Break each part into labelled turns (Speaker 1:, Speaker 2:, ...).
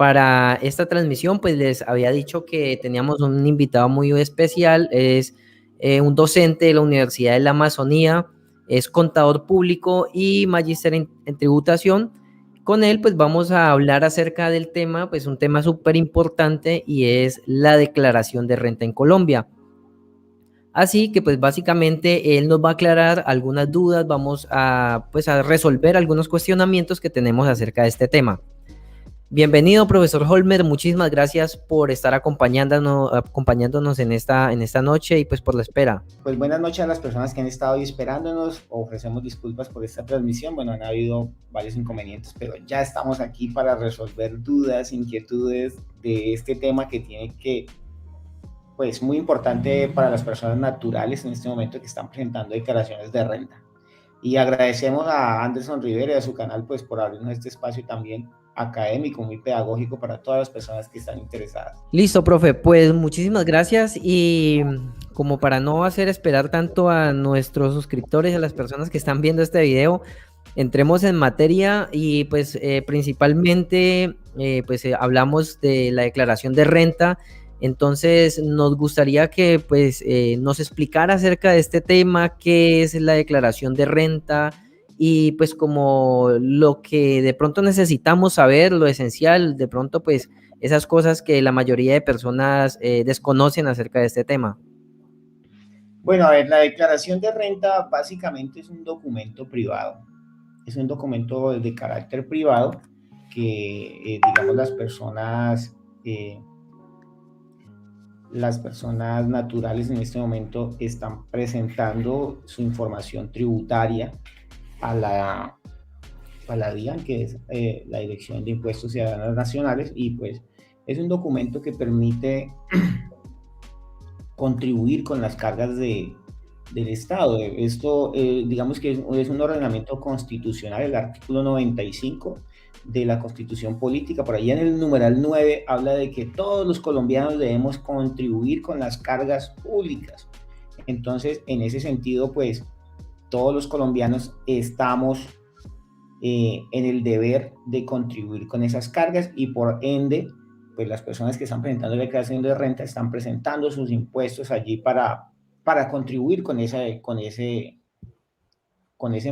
Speaker 1: Para esta transmisión, pues les había dicho que teníamos un invitado muy especial, es un docente de la Universidad de la Amazonía, es contador público y magíster en tributación. Con él, pues vamos a hablar acerca del tema, pues un tema súper importante y es la declaración de renta en Colombia. Así que pues básicamente él nos va a aclarar algunas dudas, vamos a pues a resolver algunos cuestionamientos que tenemos acerca de este tema. Bienvenido, profesor Holmer, muchísimas gracias por estar acompañándonos en esta noche y pues por la espera.
Speaker 2: Pues buenas noches a las personas que han estado ahí esperándonos. Ofrecemos disculpas por esta transmisión. Bueno, han habido varios inconvenientes, pero ya estamos aquí para resolver dudas, inquietudes de este tema que tiene que, pues muy importante para las personas naturales en este momento que están presentando declaraciones de renta. Y agradecemos a Anderson Rivera y a su canal pues por abrirnos este espacio también académico, muy pedagógico para todas las personas que están interesadas.
Speaker 1: Listo, profe, pues muchísimas gracias y como para no hacer esperar tanto a nuestros suscriptores y a las personas que están viendo este video, entremos en materia y pues principalmente hablamos de la declaración de renta. Entonces nos gustaría que pues nos explicara acerca de este tema, qué es la declaración de renta y pues como lo que de pronto necesitamos saber, lo esencial, de pronto pues esas cosas que la mayoría de personas desconocen acerca de este tema.
Speaker 2: Bueno, a ver, la declaración de renta básicamente es un documento privado. Es un documento de carácter privado que, digamos, las personas naturales en este momento están presentando su información tributaria a la DIAN, que es la Dirección de Impuestos y Aduanas Nacionales, y pues es un documento que permite contribuir con las cargas del Estado. Esto, digamos que es un ordenamiento constitucional, el artículo 95 de la Constitución Política, por ahí en el numeral 9 habla de que todos los colombianos debemos contribuir con las cargas públicas. Entonces, en ese sentido, pues, todos los colombianos estamos en el deber de contribuir con esas cargas y por ende, pues las personas que están presentando la declaración de renta están presentando sus impuestos allí para contribuir con ese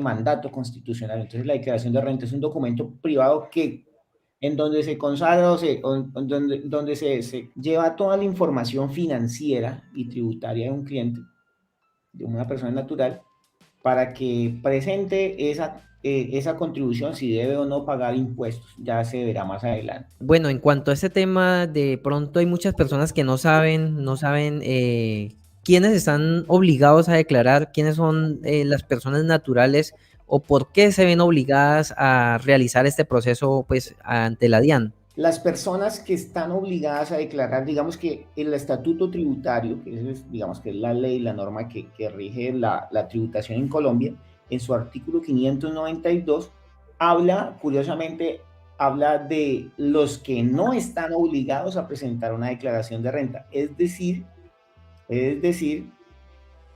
Speaker 2: mandato constitucional. Entonces la declaración de renta es un documento privado que en donde se consagra donde se lleva toda la información financiera y tributaria de un cliente, de una persona natural, para que presente esa contribución, si debe o no pagar impuestos. Ya se verá más adelante.
Speaker 1: Bueno, en cuanto a este tema, de pronto hay muchas personas que no saben quiénes están obligados a declarar, quiénes son las personas naturales o por qué se ven obligadas a realizar este proceso pues ante la DIAN.
Speaker 2: Las personas que están obligadas a declarar, digamos que el estatuto tributario, que es, digamos que es la ley, la norma que rige la tributación en Colombia, en su artículo 592, curiosamente, habla de los que no están obligados a presentar una declaración de renta. Es decir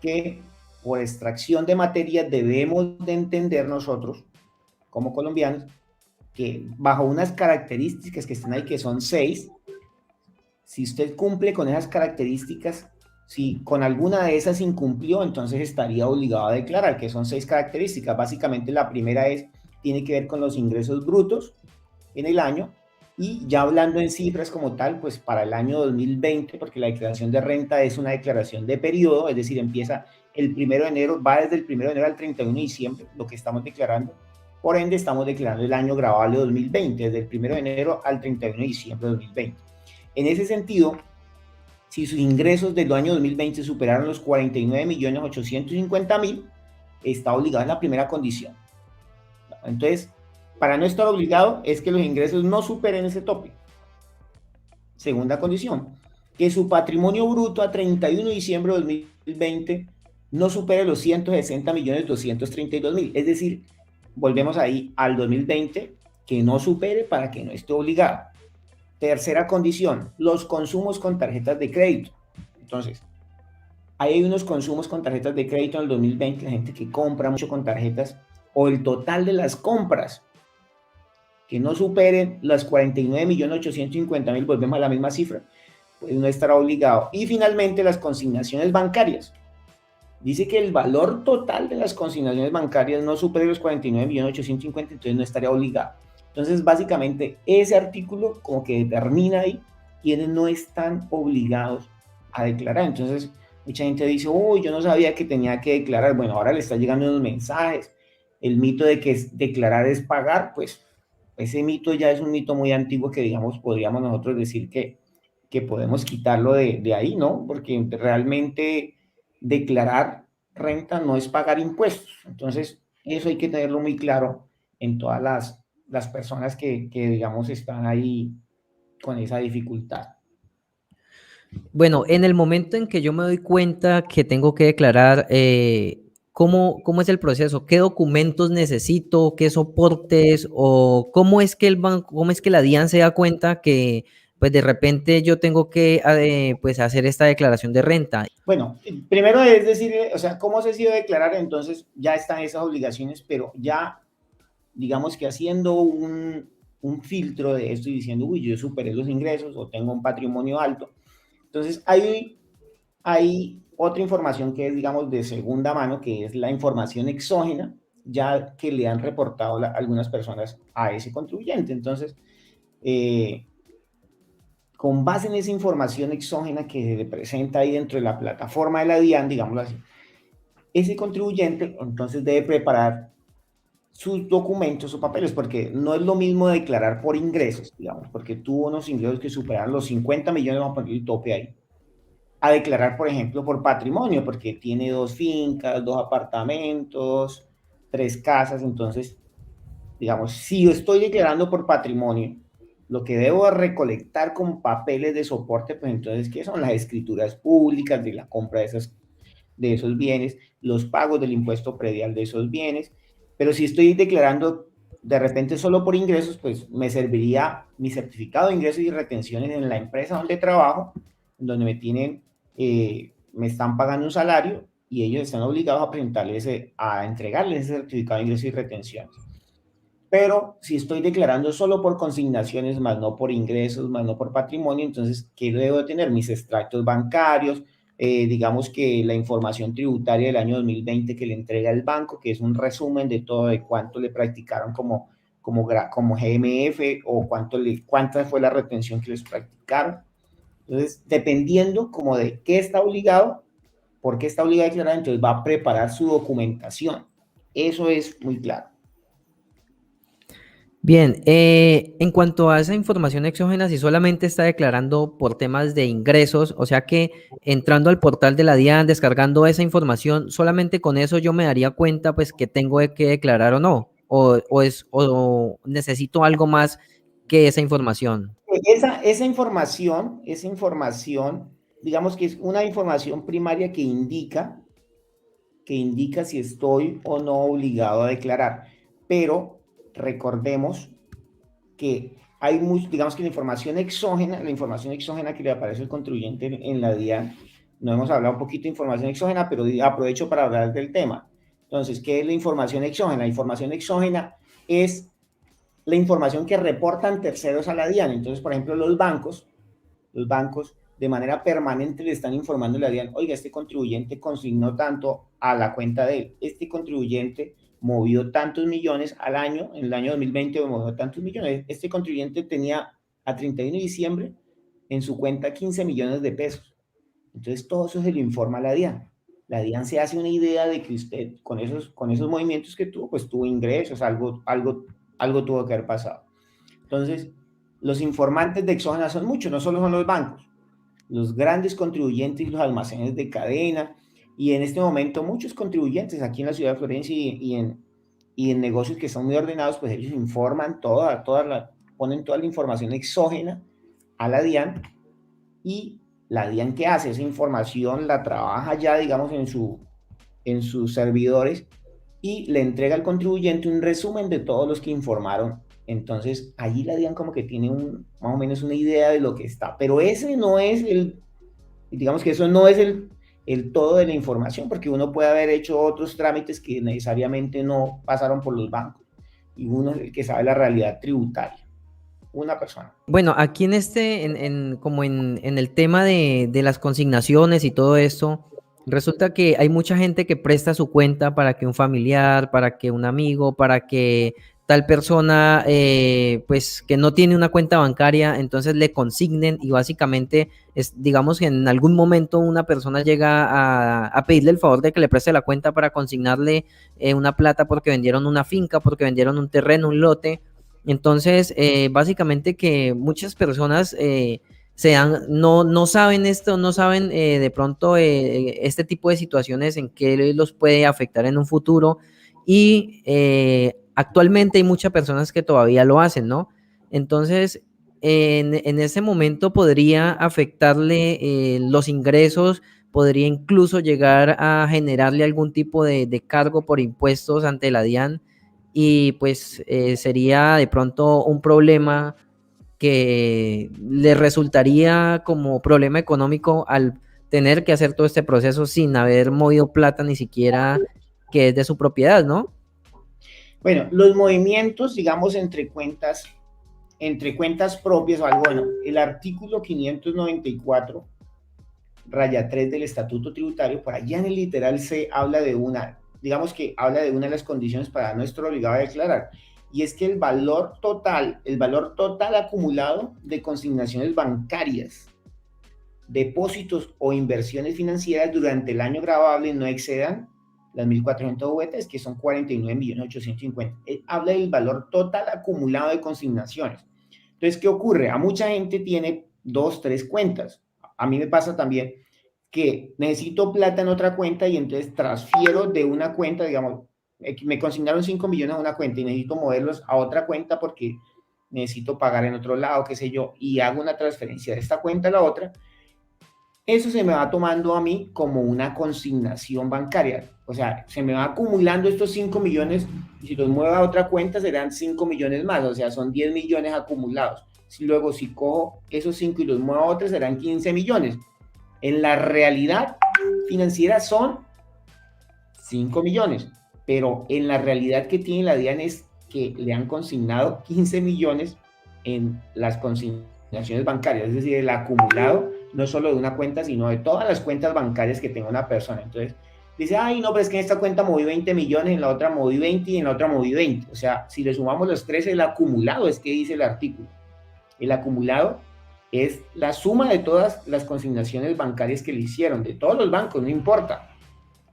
Speaker 2: que por extracción de materia debemos de entender nosotros, como colombianos, que bajo unas características que están ahí, que son 6, si usted cumple con esas características, si con alguna de esas incumplió, entonces estaría obligado a declarar, que son 6 características. Básicamente la primera tiene que ver con los ingresos brutos en el año, y ya hablando en cifras como tal, pues para el año 2020, porque la declaración de renta es una declaración de periodo, es decir, empieza el 1 de enero, va desde el 1 de enero al 31 de diciembre, lo que estamos declarando. Por ende, estamos declarando el año grabable 2020, desde el 1 de enero al 31 de diciembre de 2020. En ese sentido, si sus ingresos del año 2020 superaron los 49.850.000, está obligado en la primera condición. Entonces, para no estar obligado es que los ingresos no superen ese tope. Segunda condición, que su patrimonio bruto a 31 de diciembre de 2020 no supere los 160.232.000. Es decir, volvemos ahí al 2020, que no supere para que no esté obligado. Tercera condición, los consumos con tarjetas de crédito. Entonces, hay unos consumos con tarjetas de crédito en el 2020, la gente que compra mucho con tarjetas, o el total de las compras que no superen las 49.850.000, volvemos a la misma cifra, pues no estará obligado. Y finalmente las consignaciones bancarias. Dice que el valor total de las consignaciones bancarias no supere los 49.850.000, entonces no estaría obligado. Entonces, básicamente, ese artículo como que determina ahí quienes no están obligados a declarar. Entonces, mucha gente dice, uy, yo no sabía que tenía que declarar. Bueno, ahora le está llegando unos mensajes. El mito de que declarar es pagar, pues ese mito ya es un mito muy antiguo que, digamos, podríamos nosotros decir que podemos quitarlo de ahí, ¿no? Porque realmente declarar renta no es pagar impuestos. Entonces, eso hay que tenerlo muy claro en todas las personas que, digamos, están ahí con esa dificultad.
Speaker 1: Bueno, en el momento en que yo me doy cuenta que tengo que declarar, ¿cómo es el proceso? ¿Qué documentos necesito? ¿Qué soportes? ¿O cómo es que el banco, cómo es que la DIAN se da cuenta que pues de repente yo tengo que pues hacer esta declaración de renta?
Speaker 2: Bueno, primero es decir, o sea, ¿cómo se ha sido declarar? Entonces ya están esas obligaciones, pero ya, digamos que haciendo un filtro de esto y diciendo, uy, yo superé los ingresos o tengo un patrimonio alto. Entonces hay otra información que es, digamos, de segunda mano, que es la información exógena, ya que le han reportado algunas personas a ese contribuyente. Entonces, con base en esa información exógena que se le presenta ahí dentro de la plataforma de la DIAN, digámoslo así, ese contribuyente entonces debe preparar sus documentos, sus papeles, porque no es lo mismo declarar por ingresos, digamos, porque tuvo unos ingresos que superan los 50 millones, vamos a poner el tope ahí, a declarar, por ejemplo, por patrimonio, porque tiene 2 fincas, 2 apartamentos, 3 casas. Entonces, digamos, si yo estoy declarando por patrimonio, lo que debo recolectar con papeles de soporte, pues entonces, ¿qué son? Las escrituras públicas de la compra de esos bienes, los pagos del impuesto predial de esos bienes. Pero si estoy declarando de repente solo por ingresos, pues me serviría mi certificado de ingresos y retenciones en la empresa donde trabajo, donde me están pagando un salario y ellos están obligados a a entregarles ese certificado de ingresos y retenciones. Pero si estoy declarando solo por consignaciones, más no por ingresos, más no por patrimonio, entonces, ¿qué debo tener? Mis extractos bancarios, digamos que la información tributaria del año 2020 que le entrega el banco, que es un resumen de todo, de cuánto le practicaron como GMF o cuánta fue la retención que les practicaron. Entonces, dependiendo como de qué está obligado, por qué está obligado a declarar, entonces va a preparar su documentación. Eso es muy claro.
Speaker 1: Bien, en cuanto a esa información exógena, si solamente está declarando por temas de ingresos, o sea que entrando al portal de la DIAN, descargando esa información, solamente con eso yo me daría cuenta pues que tengo que declarar o no, o necesito algo más que esa información.
Speaker 2: Esa información, digamos que es una información primaria que indica si estoy o no obligado a declarar. Pero recordemos que hay digamos que la información exógena que le aparece al contribuyente en la DIAN, no hemos hablado un poquito de información exógena, pero aprovecho para hablar del tema. Entonces, ¿qué es la información exógena? La información exógena es la información que reportan terceros a la DIAN. Entonces, por ejemplo, los bancos de manera permanente le están informando a la DIAN, oiga, este contribuyente consignó tanto a la cuenta de él, este contribuyente movió tantos millones al año, en el año 2020 movió tantos millones, este contribuyente tenía a 31 de diciembre en su cuenta 15 millones de pesos. Entonces, todo eso se le informa a la DIAN. La DIAN se hace una idea de que usted, con esos movimientos que tuvo, pues tuvo ingresos, algo tuvo que haber pasado. Entonces, los informantes de exógena son muchos, no solo son los bancos, los grandes contribuyentes y los almacenes de cadena, y en este momento muchos contribuyentes aquí en la ciudad de Florencia y en negocios que son muy ordenados, pues ellos informan ponen toda la información exógena a la DIAN, y la DIAN, ¿qué hace? Esa información la trabaja ya, digamos, en sus servidores y le entrega al contribuyente un resumen de todos los que informaron. Entonces, allí la DIAN como que tiene más o menos una idea de lo que está, pero ese no es digamos que eso no es el todo de la información, porque uno puede haber hecho otros trámites que necesariamente no pasaron por los bancos. y uno es el que sabe la realidad tributaria. Una persona.
Speaker 1: Bueno, aquí en como en el tema de las consignaciones y todo esto, resulta que hay mucha gente que presta su cuenta para que un familiar, para que un amigo, para que tal persona, pues que no tiene una cuenta bancaria, entonces le consignen y básicamente es, digamos que en algún momento una persona llega a pedirle el favor de que le preste la cuenta para consignarle una plata porque vendieron una finca, porque vendieron un terreno, un lote. Entonces, básicamente que muchas personas no saben esto, no saben de pronto este tipo de situaciones en que los puede afectar en un futuro y actualmente hay muchas personas que todavía lo hacen, ¿no? Entonces, en ese momento podría afectarle los ingresos, podría incluso llegar a generarle algún tipo de cargo por impuestos ante la DIAN y pues sería de pronto un problema que le resultaría como problema económico al tener que hacer todo este proceso sin haber movido plata ni siquiera que es de su propiedad, ¿no?
Speaker 2: Bueno, los movimientos, digamos, entre cuentas propias o algo, bueno, el artículo 594, raya 3 del Estatuto Tributario, por allá en el literal se habla de una, digamos que habla de una de las condiciones para no estar obligado a declarar, y es que el valor total acumulado de consignaciones bancarias, depósitos o inversiones financieras durante el año grabable no excedan las 1.400 VTs, que son 49.850.000. Habla del valor total acumulado de consignaciones. Entonces, ¿qué ocurre? A mucha gente tiene 2, 3 cuentas. A mí me pasa también que necesito plata en otra cuenta y entonces transfiero de una cuenta, digamos, me consignaron 5 millones a una cuenta y necesito moverlos a otra cuenta porque necesito pagar en otro lado, qué sé yo, y hago una transferencia de esta cuenta a la otra. Eso se me va tomando a mí como una consignación bancaria. O sea, se me va acumulando estos 5 millones y si los muevo a otra cuenta serán 5 millones más. O sea, son 10 millones acumulados. Luego, si cojo esos 5 y los muevo a otra, serán 15 millones. En la realidad financiera son 5 millones. Pero en la realidad que tiene la DIAN es que le han consignado 15 millones en las consignaciones bancarias. Es decir, el acumulado no solo de una cuenta, sino de todas las cuentas bancarias que tenga una persona. Entonces, dice, ay, no, pero es que en esta cuenta moví 20 millones, en la otra moví 20 y en la otra moví 20. O sea, si le sumamos los tres, el acumulado es que dice el artículo. El acumulado es la suma de todas las consignaciones bancarias que le hicieron, de todos los bancos, no importa.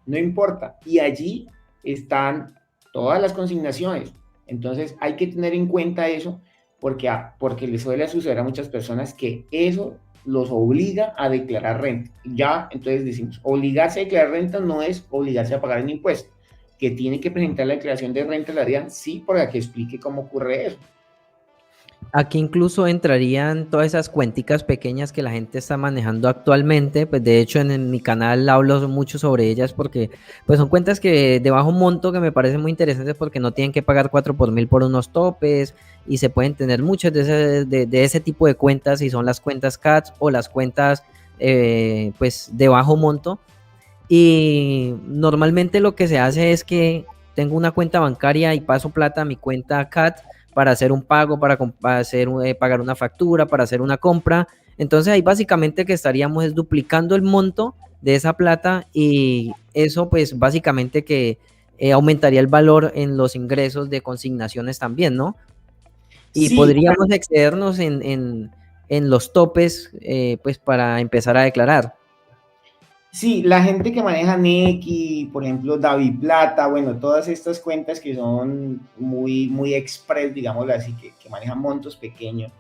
Speaker 2: No importa. Y allí están todas las consignaciones. Entonces, hay que tener en cuenta eso porque le suele suceder a muchas personas que eso los obliga a declarar renta. Ya, entonces decimos, obligarse a declarar renta no es obligarse a pagar un impuesto, que tiene que presentar la declaración de renta a la DIAN, sí, para que explique cómo ocurre eso.
Speaker 1: Aquí incluso entrarían todas esas cuenticas pequeñas que la gente está manejando actualmente, pues de hecho en mi canal hablo mucho sobre ellas porque pues son cuentas que de bajo monto que me parecen muy interesantes porque no tienen que pagar 4 por mil por unos topes y se pueden tener muchas de ese tipo de cuentas y son las cuentas CATS o las cuentas pues de bajo monto y normalmente lo que se hace es que tengo una cuenta bancaria y paso plata a mi cuenta CAT para hacer un pago, para hacer, pagar una factura, para hacer una compra. Entonces ahí básicamente que estaríamos es duplicando el monto de esa plata y eso pues básicamente que aumentaría el valor en los ingresos de consignaciones también, ¿no? Y
Speaker 2: Sí,
Speaker 1: podríamos excedernos en los topes pues para empezar a declarar.
Speaker 2: sí, la gente que maneja Nequi, por ejemplo, David Plata, bueno, todas estas cuentas que son muy express, digámoslo así, que manejan montos pequeños,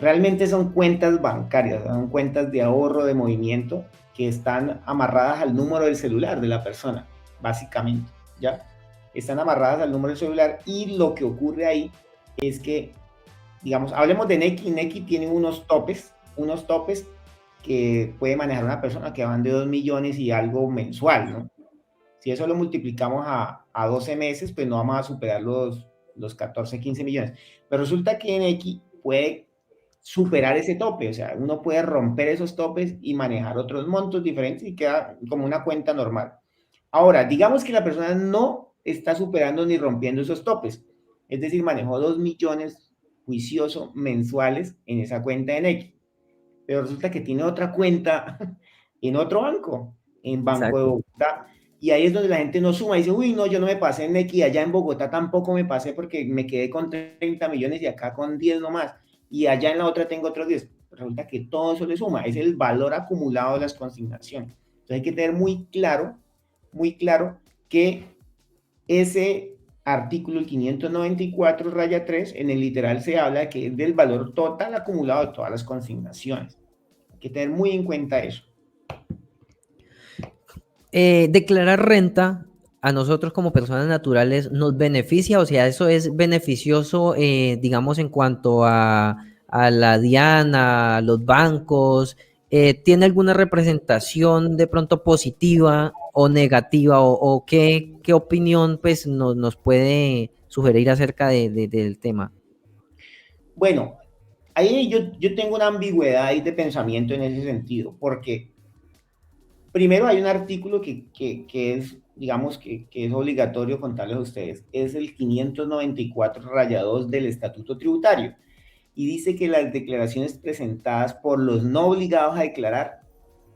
Speaker 2: realmente son cuentas bancarias, son cuentas de ahorro, de movimiento, que están amarradas al número del celular de la persona, básicamente, ¿ya? Están amarradas al número del celular y lo que ocurre ahí es que, digamos, hablemos de Nequi. Nequi tiene unos topes que puede manejar una persona que van de 2 millones y algo mensual, ¿no? Si eso lo multiplicamos a 12 meses, pues no vamos a superar los 14, 15 millones. Pero resulta que Nequi puede superar ese tope, o sea, uno puede romper esos topes y manejar otros montos diferentes y queda como una cuenta normal. Ahora, digamos que la persona no está superando ni rompiendo esos topes. Es decir, manejó 2 millones juicioso mensuales en esa cuenta en X. Pero resulta que tiene otra cuenta en otro banco, en Banco de
Speaker 1: Exacto.
Speaker 2: Bogotá. Y ahí es donde la gente no suma y dice, uy, no, yo no me pasé en X, allá en Bogotá tampoco me pasé porque me quedé con 30 millones y acá con 10 nomás. Y allá en la otra tengo otros 10. Resulta que todo eso le suma, es el valor acumulado de las consignaciones. Entonces hay que tener muy claro que ese artículo, el 594 raya 3, en el literal se habla que es del valor total acumulado de todas las consignaciones. Hay que tener muy en cuenta eso.
Speaker 1: Declarar renta a nosotros como personas naturales nos beneficia, o sea, eso es beneficioso, digamos, en cuanto a la DIAN, a los bancos. ¿Tiene alguna representación de pronto positiva o negativa o qué opinión pues nos puede sugerir acerca del tema?
Speaker 2: Bueno, ahí yo tengo una ambigüedad ahí de pensamiento en ese sentido, porque primero hay un artículo que es, digamos, que es obligatorio contarles a ustedes, es el 594 raya 2 del Estatuto Tributario, y dice que las declaraciones presentadas por los no obligados a declarar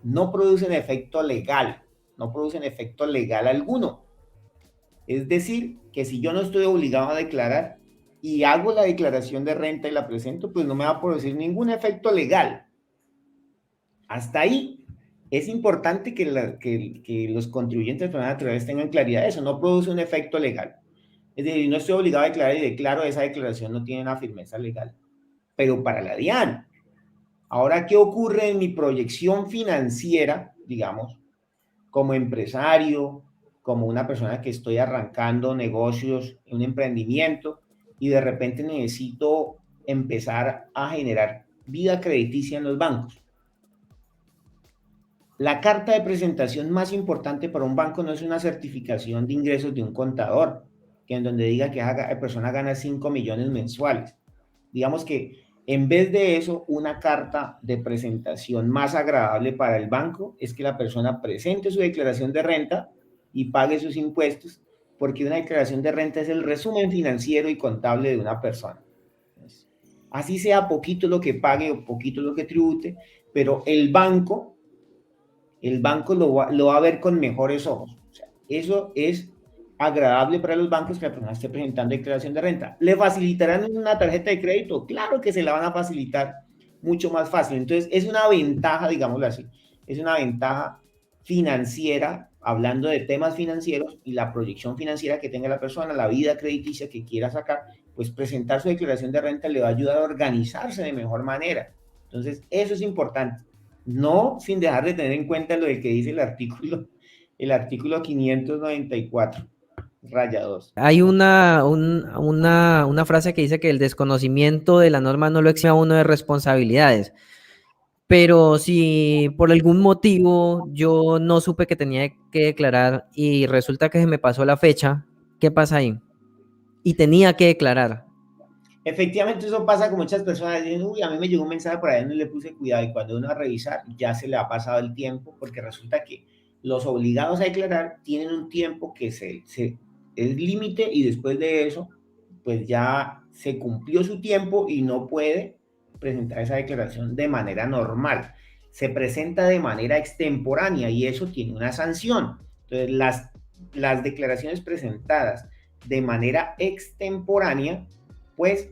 Speaker 2: no producen efecto legal, no producen efecto legal alguno. Es decir, que si yo no estoy obligado a declarar y hago la declaración de renta y la presento, pues no me va a producir ningún efecto legal. Hasta ahí es importante que los contribuyentes personas naturales tengan claridad de eso, no produce un efecto legal. Es decir, no estoy obligado a declarar y declaro, esa declaración no tiene una firmeza legal. Pero para la DIAN, ahora, ¿qué ocurre en mi proyección financiera, digamos, como empresario, como una persona que estoy arrancando negocios, un emprendimiento, y de repente necesito empezar a generar vida crediticia en los bancos? La carta de presentación más importante para un banco no es una certificación de ingresos de un contador, que en donde diga que esa persona gana 5 millones mensuales. Digamos que en vez de eso, una carta de presentación más agradable para el banco es que la persona presente su declaración de renta y pague sus impuestos, porque una declaración de renta es el resumen financiero y contable de una persona. Así sea poquito lo que pague o poquito lo que tribute, pero el banco lo va a ver con mejores ojos. O sea, eso es agradable para los bancos que la persona esté presentando declaración de renta. ¿Le facilitarán una tarjeta de crédito? Claro que se la van a facilitar mucho más fácil. Entonces, es una ventaja, digámoslo así, es una ventaja financiera, hablando de temas financieros y la proyección financiera que tenga la persona, la vida crediticia que quiera sacar, pues presentar su declaración de renta le va a ayudar a organizarse de mejor manera. Entonces, eso es importante. No sin dejar de tener en cuenta lo que dice el artículo 594, raya 2.
Speaker 1: Hay una frase que dice que el desconocimiento de la norma no lo exime a uno de responsabilidades. Pero si por algún motivo yo no supe que tenía que declarar y resulta que se me pasó la fecha, ¿qué pasa ahí? Y tenía que declarar.
Speaker 2: Efectivamente, eso pasa con muchas personas. Dicen, uy, a mí me llegó un mensaje por ahí, no le puse cuidado. Y cuando uno va a revisar, ya se le ha pasado el tiempo, porque resulta que los obligados a declarar tienen un tiempo que es límite y después de eso, pues ya se cumplió su tiempo y no puede presentar esa declaración de manera normal. Se presenta de manera extemporánea y eso tiene una sanción. Entonces, las declaraciones presentadas de manera extemporánea, pues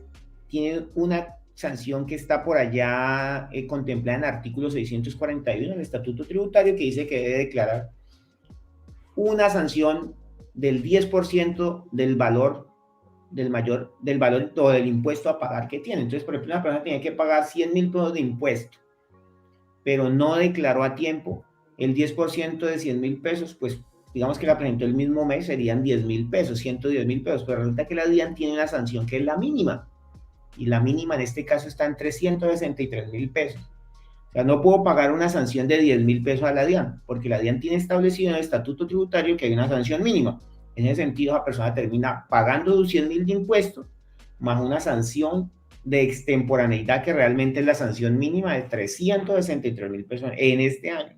Speaker 2: tiene una sanción que está por allá contemplada en el artículo 641 del Estatuto Tributario, que dice que debe declarar una sanción del 10% del valor del valor o del impuesto a pagar que tiene. Entonces, por ejemplo, una persona tiene que pagar 100.000 pesos de impuesto, pero no declaró a tiempo el 10% de 100.000 pesos, pues digamos que la presentó el mismo mes, serían 10.000 pesos, 110.000 pesos, pero resulta que la DIAN tiene una sanción que es la mínima, y la mínima en este caso está en 363.000 pesos. O sea, no puedo pagar una sanción de 10.000 pesos a la DIAN, porque la DIAN tiene establecido en el estatuto tributario que hay una sanción mínima. En ese sentido, la persona termina pagando 200.000 de impuestos, más una sanción de extemporaneidad, que realmente es la sanción mínima de 363.000 pesos en este año.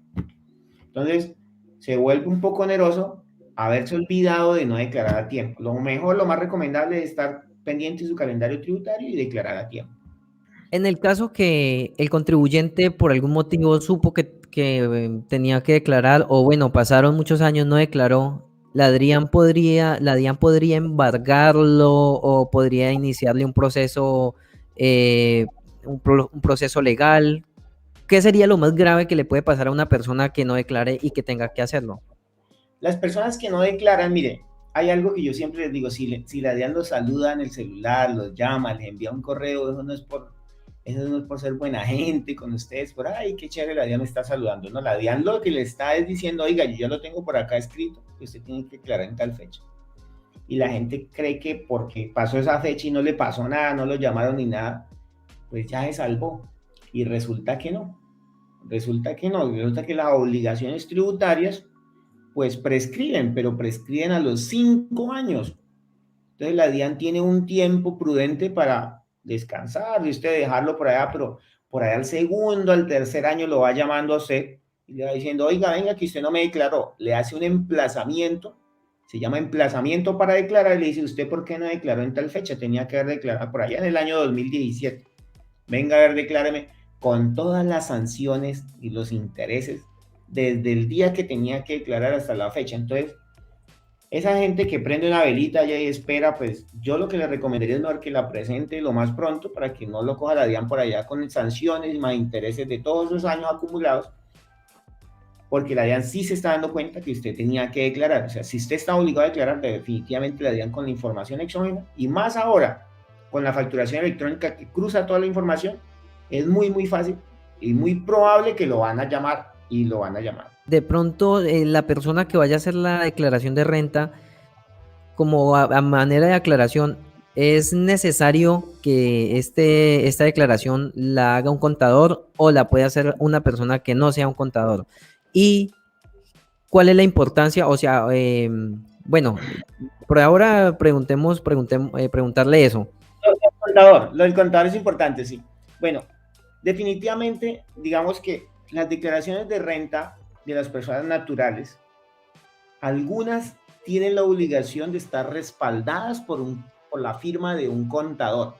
Speaker 2: Entonces, se vuelve un poco oneroso haberse olvidado de no declarar a tiempo. Lo mejor, lo más recomendable es estar pendiente de su calendario tributario y declarar a tiempo.
Speaker 1: En el caso que el contribuyente por algún motivo supo que tenía que declarar, o bueno, pasaron muchos años, no declaró, la DIAN podría embargarlo o podría iniciarle un proceso, un proceso legal. ¿Qué sería lo más grave que le puede pasar a una persona que no declare y que tenga que hacerlo?
Speaker 2: Las personas que no declaran, mire, hay algo que yo siempre les digo, si la DIAN los saluda en el celular, los llama, les envía un correo, eso no es por ser buena gente con ustedes, por, ay, qué chévere, la DIAN me está saludando. No, la DIAN lo que le está es diciendo, oiga, yo ya lo tengo por acá escrito, que usted tiene que declarar en tal fecha. Y la gente cree que porque pasó esa fecha y no le pasó nada, no lo llamaron ni nada, pues ya se salvó. Y resulta que no. Resulta que no. Resulta que las obligaciones tributarias pues prescriben, pero prescriben a los 5 años. Entonces la DIAN tiene un tiempo prudente para descansar, y usted dejarlo por allá, pero por allá al segundo, al tercer año lo va llamando a usted y le va diciendo, oiga, venga, que usted no me declaró. Le hace un emplazamiento, se llama emplazamiento para declarar, y le dice, ¿usted por qué no declaró en tal fecha? Tenía que haber declarado por allá en el año 2017. Venga a ver, decláreme con todas las sanciones y los intereses desde el día que tenía que declarar hasta la fecha. Entonces, esa gente que prende una velita y espera, pues yo lo que le recomendaría es mejor que la presente lo más pronto para que no lo coja la DIAN por allá con sanciones y más intereses de todos los años acumulados, porque la DIAN sí se está dando cuenta que usted tenía que declarar. O sea, si usted está obligado a declarar, definitivamente la DIAN con la información exógena, y más ahora con la facturación electrónica que cruza toda la información, es muy, muy fácil y muy probable que lo van a llamar y lo van a llamar.
Speaker 1: De pronto, la persona que vaya a hacer la declaración de renta, como a manera de aclaración, ¿es necesario que esta declaración la haga un contador o la puede hacer una persona que no sea un contador? ¿Y cuál es la importancia? O sea, bueno, por ahora preguntarle eso.
Speaker 2: Lo del contador es importante, sí. Bueno, definitivamente, digamos que las declaraciones de renta de las personas naturales, algunas tienen la obligación de estar respaldadas por la firma de un contador.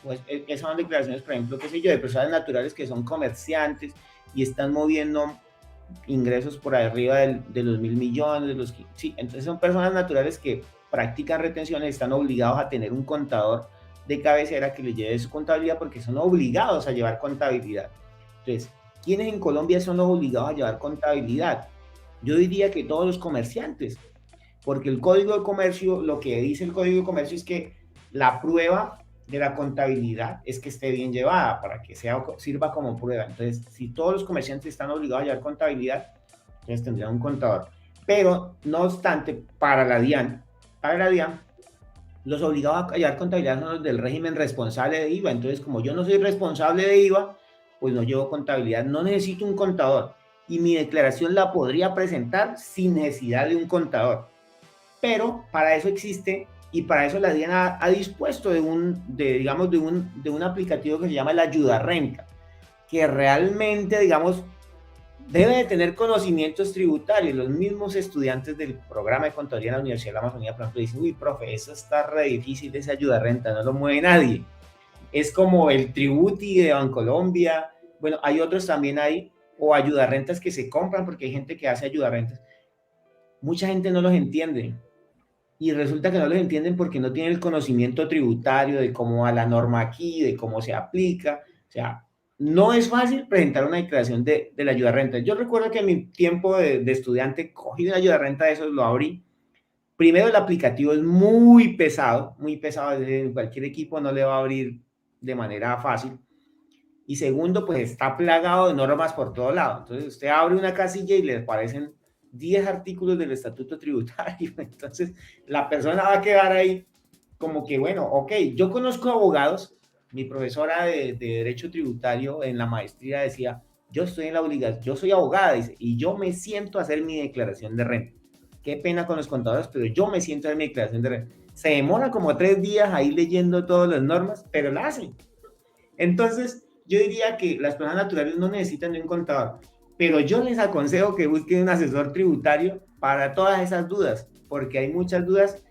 Speaker 2: Pues esas son declaraciones, por ejemplo, qué sé yo, de personas naturales que son comerciantes y están moviendo ingresos por arriba de los 1.000 millones, sí, entonces son personas naturales que practican retenciones, están obligados a tener un contador de cabecera que les lleve su contabilidad porque son obligados a llevar contabilidad. Entonces, ¿quiénes en Colombia son los obligados a llevar contabilidad? Yo diría que todos los comerciantes, porque el Código de Comercio, lo que dice el Código de Comercio es que la prueba de la contabilidad es que esté bien llevada para que sirva como prueba. Entonces, si todos los comerciantes están obligados a llevar contabilidad, entonces tendrían un contador. Pero, no obstante, para la DIAN, los obligados a llevar contabilidad son los del régimen responsable de IVA. Entonces, como yo no soy responsable de IVA, pues no llevo contabilidad, no necesito un contador. Y mi declaración la podría presentar sin necesidad de un contador. Pero para eso existe, y para eso la DIAN ha dispuesto de un aplicativo que se llama la Ayuda Renta, que realmente, digamos, debe de tener conocimientos tributarios. Los mismos estudiantes del programa de contaduría en la Universidad de la Amazonía, por ejemplo, dicen, uy, profe, eso está re difícil, esa Ayuda Renta, no lo mueve nadie. Es como el Tributi de Bancolombia. Bueno, hay otros también ahí, o ayudarrentas que se compran, porque hay gente que hace ayudarrentas. Mucha gente no los entiende. Y resulta que no los entienden porque no tienen el conocimiento tributario de cómo va la norma aquí, de cómo se aplica. O sea, no es fácil presentar una declaración de la ayuda renta. Yo recuerdo que en mi tiempo de estudiante cogí una ayuda renta de esos, lo abrí. Primero, el aplicativo es muy pesado, en cualquier equipo no le va a abrir de manera fácil. Y segundo, pues está plagado de normas por todo lado. Entonces usted abre una casilla y le aparecen 10 artículos del estatuto tributario. Entonces la persona va a quedar ahí como que, bueno, ok, yo conozco abogados. Mi profesora de Derecho Tributario en la maestría decía, yo estoy en la obligación, yo soy abogada, dice, y yo me siento a hacer mi declaración de renta. Qué pena con los contadores, pero yo me siento a hacer mi declaración de renta. Se demora como 3 días ahí leyendo todas las normas, pero la hacen. Entonces, yo diría que las personas naturales no necesitan de un contador, pero yo les aconsejo que busquen un asesor tributario para todas esas dudas, porque hay muchas dudas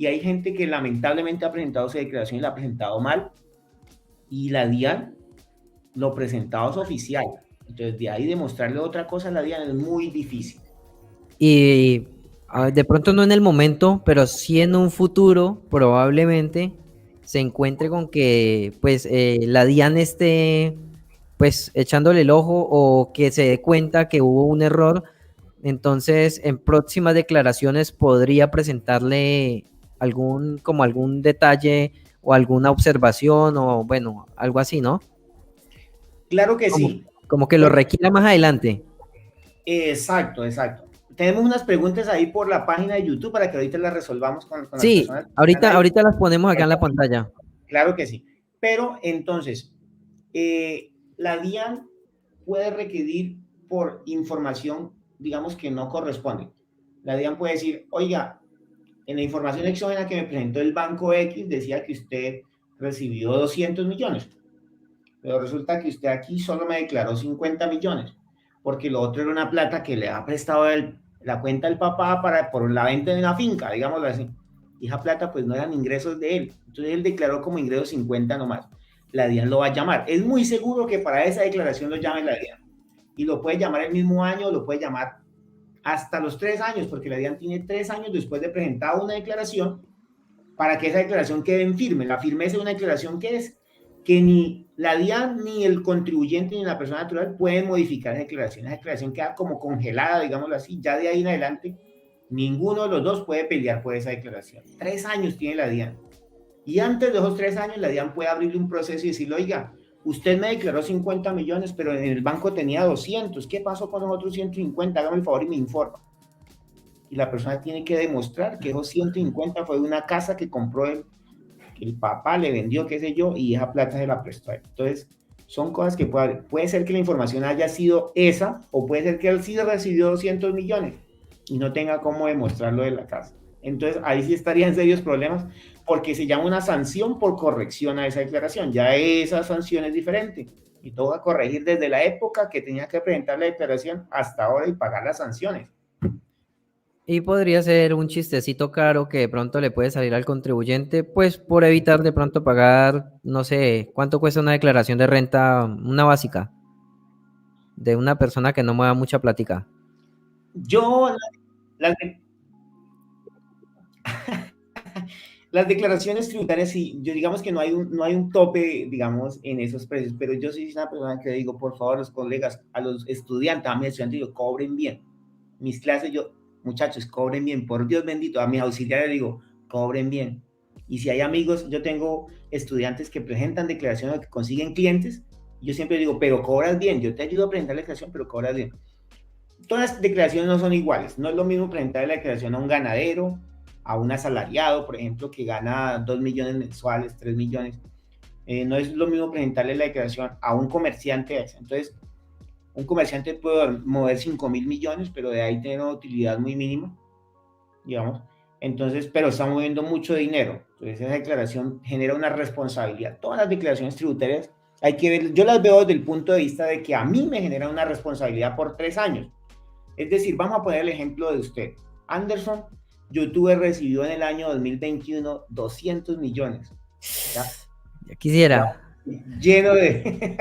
Speaker 2: y hay gente que lamentablemente ha presentado su declaración y la ha presentado mal, y la DIAN lo presentado es oficial. Entonces, de ahí demostrarle otra cosa a la DIAN es muy difícil.
Speaker 1: Y de pronto no en el momento, pero sí en un futuro, probablemente se encuentre con que pues la DIAN esté pues echándole el ojo o que se dé cuenta que hubo un error. Entonces, en próximas declaraciones podría presentarle algún detalle o alguna observación o bueno, algo así, ¿no?
Speaker 2: Claro que
Speaker 1: Como,
Speaker 2: sí.
Speaker 1: como que lo
Speaker 2: Bueno,
Speaker 1: requiera más adelante.
Speaker 2: exacto, exacto. Tenemos unas preguntas ahí por la página de YouTube para que ahorita las resolvamos con las
Speaker 1: Sí,
Speaker 2: personas que están
Speaker 1: ahorita,
Speaker 2: ahí.
Speaker 1: ahorita las ponemos acá en la pantalla.
Speaker 2: Claro que sí. Pero entonces, la DIAN puede requerir por información, digamos, que no corresponde. La DIAN puede decir, oiga, en la información exógena que me presentó el banco X decía que usted recibió 200 millones, pero resulta que usted aquí solo me declaró 50 millones, porque lo otro era una plata que le ha prestado la cuenta del papá por la venta de una finca, digámoslo así. Y esa plata pues no eran ingresos de él. Entonces él declaró como ingresos 50 nomás. La DIAN lo va a llamar. Es muy seguro que para esa declaración lo llame la DIAN. Y lo puede llamar el mismo año, lo puede llamar hasta los 3 años, porque la DIAN tiene 3 años después de presentar una declaración para que esa declaración quede en firme. La firmeza de una declaración que es que ni la DIAN, ni el contribuyente, ni la persona natural pueden modificar esa declaración. Esa declaración queda como congelada, digámoslo así. Ya de ahí en adelante, ninguno de los dos puede pelear por esa declaración. 3 años tiene la DIAN. Y antes de esos 3 años, la DIAN puede abrirle un proceso y decirle, oiga, usted me declaró 50 millones, pero en el banco tenía 200. ¿Qué pasó con los otros 150? Hágame el favor y me informa. Y la persona tiene que demostrar que esos 150 fue una casa que compró él, que el papá le vendió, qué sé yo, y esa plata se la prestó a él. Entonces, son cosas que puede ser que la información haya sido esa, o puede ser que él sí recibió 200 millones y no tenga cómo demostrarlo de la casa. Entonces, ahí sí estarían serios problemas, porque se llama una sanción por corrección a esa declaración. Ya esa sanción es diferente y toca corregir desde la época que tenía que presentar la declaración hasta ahora y pagar las sanciones.
Speaker 1: Y podría ser un chistecito caro que de pronto le puede salir al contribuyente, pues por evitar de pronto pagar, no sé, cuánto cuesta una declaración de renta, una básica, de una persona que no mueva mucha plática.
Speaker 2: Yo, las, las declaraciones tributarias, sí, yo digamos que no hay un tope, digamos, en esos precios, pero yo soy una persona que digo, por favor, los colegas, a los estudiantes, a mis estudiantes, yo, cobren bien. Mis clases, yo, muchachos, cobren bien, por Dios bendito, a mis auxiliares digo, cobren bien. Y si hay amigos, yo tengo estudiantes que presentan declaraciones, que consiguen clientes, yo siempre digo, pero cobras bien, yo te ayudo a presentar la declaración, pero cobras bien. Todas las declaraciones no son iguales. No es lo mismo presentar la declaración a un ganadero, a un asalariado, por ejemplo, que gana 2 millones mensuales, 3 millones. No es lo mismo presentarle la declaración a un comerciante. Entonces, un comerciante puede mover 5 mil millones, pero de ahí tiene una utilidad muy mínima, digamos. Entonces, pero está moviendo mucho dinero. Entonces, esa declaración genera una responsabilidad. Todas las declaraciones tributarias hay que ver, yo las veo desde el punto de vista de que a mí me genera una responsabilidad por 3 años. Es decir, vamos a poner el ejemplo de usted. Anderson, YouTube recibió en el año 2021 200 millones. ¿Ya?
Speaker 1: Ya quisiera.
Speaker 2: Lleno de,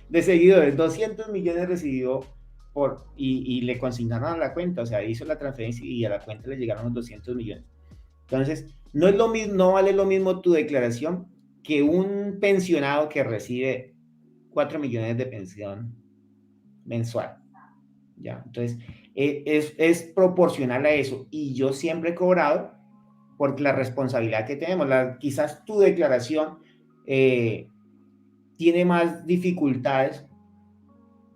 Speaker 2: de seguidores. 200 millones recibió y le consignaron a la cuenta. O sea, hizo la transferencia y a la cuenta le llegaron los 200 millones. Entonces, no es lo mismo, no vale lo mismo tu declaración que un pensionado que recibe 4 millones de pensión mensual. ¿Ya? Entonces, es proporcional a eso. Y yo siempre he cobrado por la responsabilidad que tenemos. Quizás tu declaración tiene más dificultades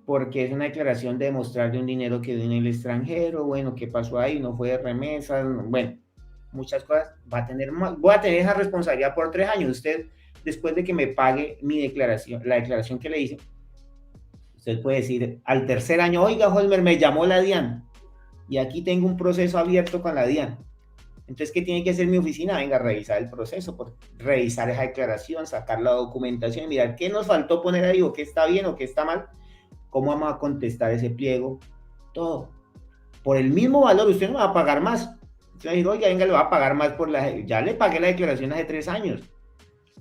Speaker 2: porque es una declaración de demostrar de un dinero que viene en el extranjero, bueno, qué pasó ahí, no fue de remesas, bueno, muchas cosas. Voy a tener esa responsabilidad por 3 años. Usted, después de que me pague mi declaración, la declaración que le hice, usted puede decir al tercer año, oiga, Holmer, me llamó la DIAN y aquí tengo un proceso abierto con la DIAN. Entonces, ¿qué tiene que hacer mi oficina? Venga, revisar el proceso, revisar esa declaración, sacar la documentación, mirar qué nos faltó poner ahí, o qué está bien o qué está mal, cómo vamos a contestar ese pliego, todo. Por el mismo valor, usted no va a pagar más. Entonces digo, oiga, venga, le va a pagar más ya le pagué la declaración hace 3 años,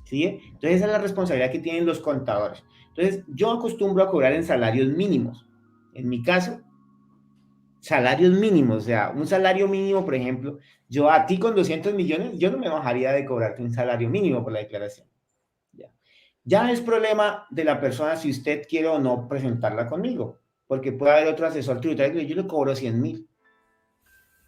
Speaker 2: ¿sí? Entonces esa es la responsabilidad que tienen los contadores. Entonces yo acostumbro a cobrar en salarios mínimos. En mi caso, salarios mínimos, o sea, un salario mínimo, por ejemplo, yo a ti con 200 millones, yo no me bajaría de cobrarte un salario mínimo por la declaración. Ya es problema de la persona si usted quiere o no presentarla conmigo, porque puede haber otro asesor tributario que yo le cobro 100.000,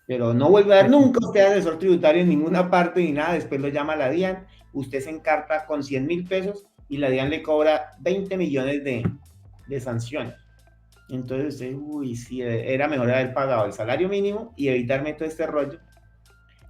Speaker 2: pero no vuelve a dar nunca usted asesor tributario en ninguna parte ni nada, después lo llama la DIAN, usted se encarta con 100.000 pesos y la DIAN le cobra 20 millones de sanciones. Entonces usted, uy, sí, era mejor haber pagado el salario mínimo y evitarme todo este rollo,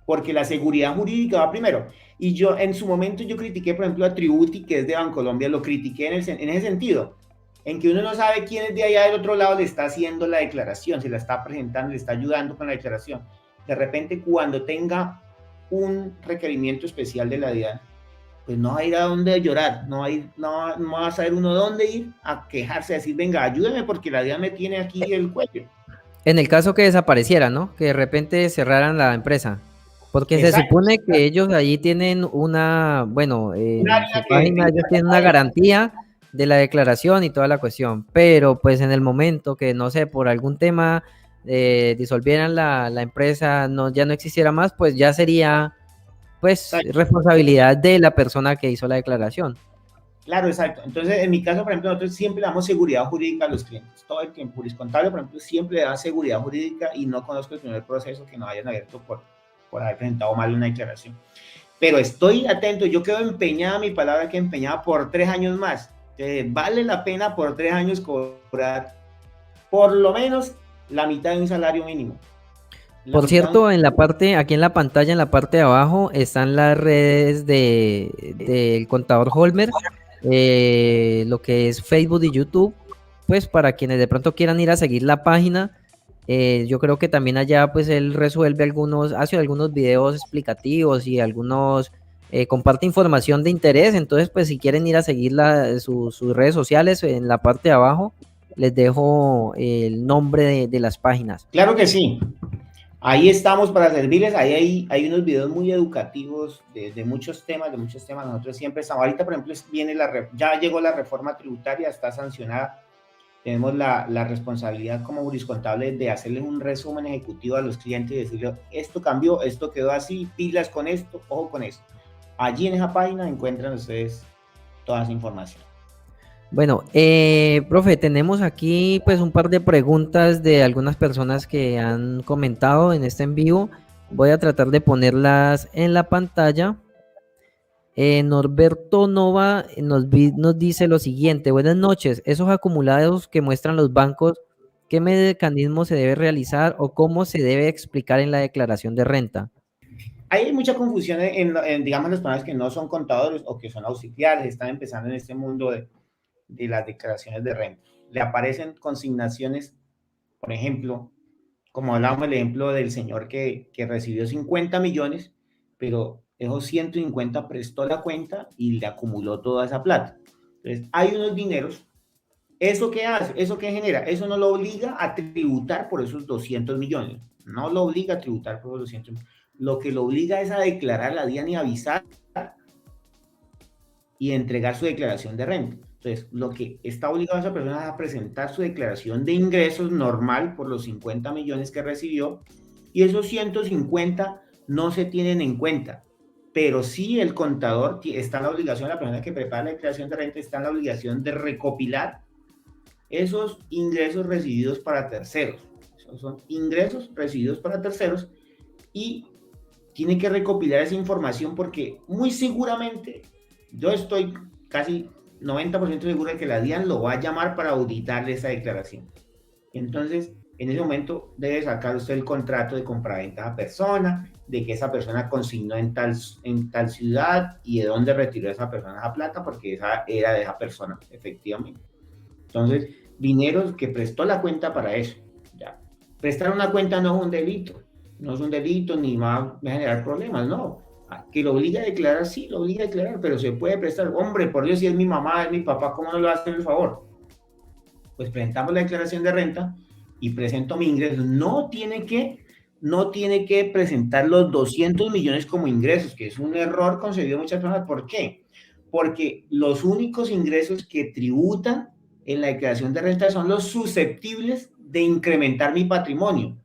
Speaker 2: porque la seguridad jurídica va primero. Y yo, en su momento, yo critiqué, por ejemplo, a Tributi, que es de Bancolombia, lo critiqué en ese sentido, en que uno no sabe quién es de allá del otro lado le está haciendo la declaración, se la está presentando, le está ayudando con la declaración. De repente, cuando tenga un requerimiento especial de la DIAN, pues no va a ir a dónde llorar, no va a saber uno dónde ir a quejarse, a decir, venga, ayúdeme porque la DIAN me tiene aquí el cuello.
Speaker 1: En el caso que desapareciera, ¿no? Que de repente cerraran la empresa. Porque se
Speaker 2: Exacto.
Speaker 1: supone que ellos allí tienen una, bueno,
Speaker 2: Un
Speaker 1: en su
Speaker 2: área que
Speaker 1: página ellos tienen una garantía de la declaración y toda la cuestión. Pero pues en el momento que, no sé, por algún tema disolvieran la empresa, no, ya no existiera más, pues ya sería pues responsabilidad de la persona que hizo la declaración.
Speaker 2: Claro, exacto. Entonces, en mi caso, por ejemplo, nosotros siempre le damos seguridad jurídica a los clientes. Todo el tiempo, Juriscontable, por ejemplo, siempre le da seguridad jurídica y no conozco el primer proceso que nos hayan abierto por haber presentado mal una declaración. Pero estoy atento, yo quedo empeñada, mi palabra que empeñada por 3 años más. Vale la pena por 3 años cobrar por lo menos la mitad de un salario mínimo.
Speaker 1: Por cierto, en la parte, aquí en la pantalla, en la parte de abajo, están las redes del contador Holmer, lo que es Facebook y YouTube, pues para quienes de pronto quieran ir a seguir la página, yo creo que también allá pues él resuelve hace algunos videos explicativos y comparte información de interés, entonces pues si quieren ir a seguir sus redes sociales, en la parte de abajo les dejo el nombre de las páginas.
Speaker 2: Claro que sí. Ahí estamos para servirles, ahí hay unos videos muy educativos de muchos temas, nosotros siempre estamos, ahorita por ejemplo ya llegó la reforma tributaria, está sancionada, tenemos la responsabilidad como juriscontable de hacerles un resumen ejecutivo a los clientes y decirles, esto cambió, esto quedó así, pilas con esto, ojo con esto. Allí en esa página encuentran ustedes toda esa información.
Speaker 1: Bueno, profe, tenemos aquí pues un par de preguntas de algunas personas que han comentado en este en vivo. Voy a tratar de ponerlas en la pantalla. Norberto Nova nos dice lo siguiente: buenas noches, esos acumulados que muestran los bancos, ¿qué mecanismo se debe realizar o cómo se debe explicar en la declaración de renta?
Speaker 2: Hay mucha confusión digamos, las personas que no son contadores o que son auxiliares, están empezando en este mundo de las declaraciones de renta. Le aparecen consignaciones, por ejemplo, como hablábamos el ejemplo del señor que recibió 50 millones, pero esos 150 prestó la cuenta y le acumuló toda esa plata. Entonces, hay unos dineros. ¿Eso qué hace? ¿Eso qué genera? Eso no lo obliga a tributar por esos 200 millones. No lo obliga a tributar por esos 200 millones. Lo que lo obliga es a declarar la DIAN y avisar y entregar su declaración de renta. Entonces, lo que está obligado a esa persona es a presentar su declaración de ingresos normal por los 50 millones que recibió y esos 150 no se tienen en cuenta. Pero sí el contador está en la obligación, la persona que prepara la declaración de renta está en la obligación de recopilar esos ingresos recibidos para terceros. Esos son ingresos recibidos para terceros y tiene que recopilar esa información porque muy seguramente yo estoy casi 90% seguro de que la DIAN lo va a llamar para auditarle esa declaración. Entonces, en ese momento debe sacar usted el contrato de compraventa a esa persona, de que esa persona consignó en tal ciudad y de dónde retiró esa persona esa plata, porque esa era de esa persona, efectivamente. Entonces, dinero que prestó la cuenta para eso. Ya. Prestar una cuenta no es un delito, no es un delito ni va a generar problemas, no. Que lo obliga a declarar, sí, lo obliga a declarar, pero se puede prestar. Hombre, por Dios, si es mi mamá, es mi papá, ¿cómo no lo va a hacer el favor? Pues presentamos la declaración de renta y presento mi ingreso. No tiene que no tiene que presentar los 200 millones como ingresos, que es un error concebido muchas personas. ¿Por qué? Porque los únicos ingresos que tributan en la declaración de renta son los susceptibles de incrementar mi patrimonio.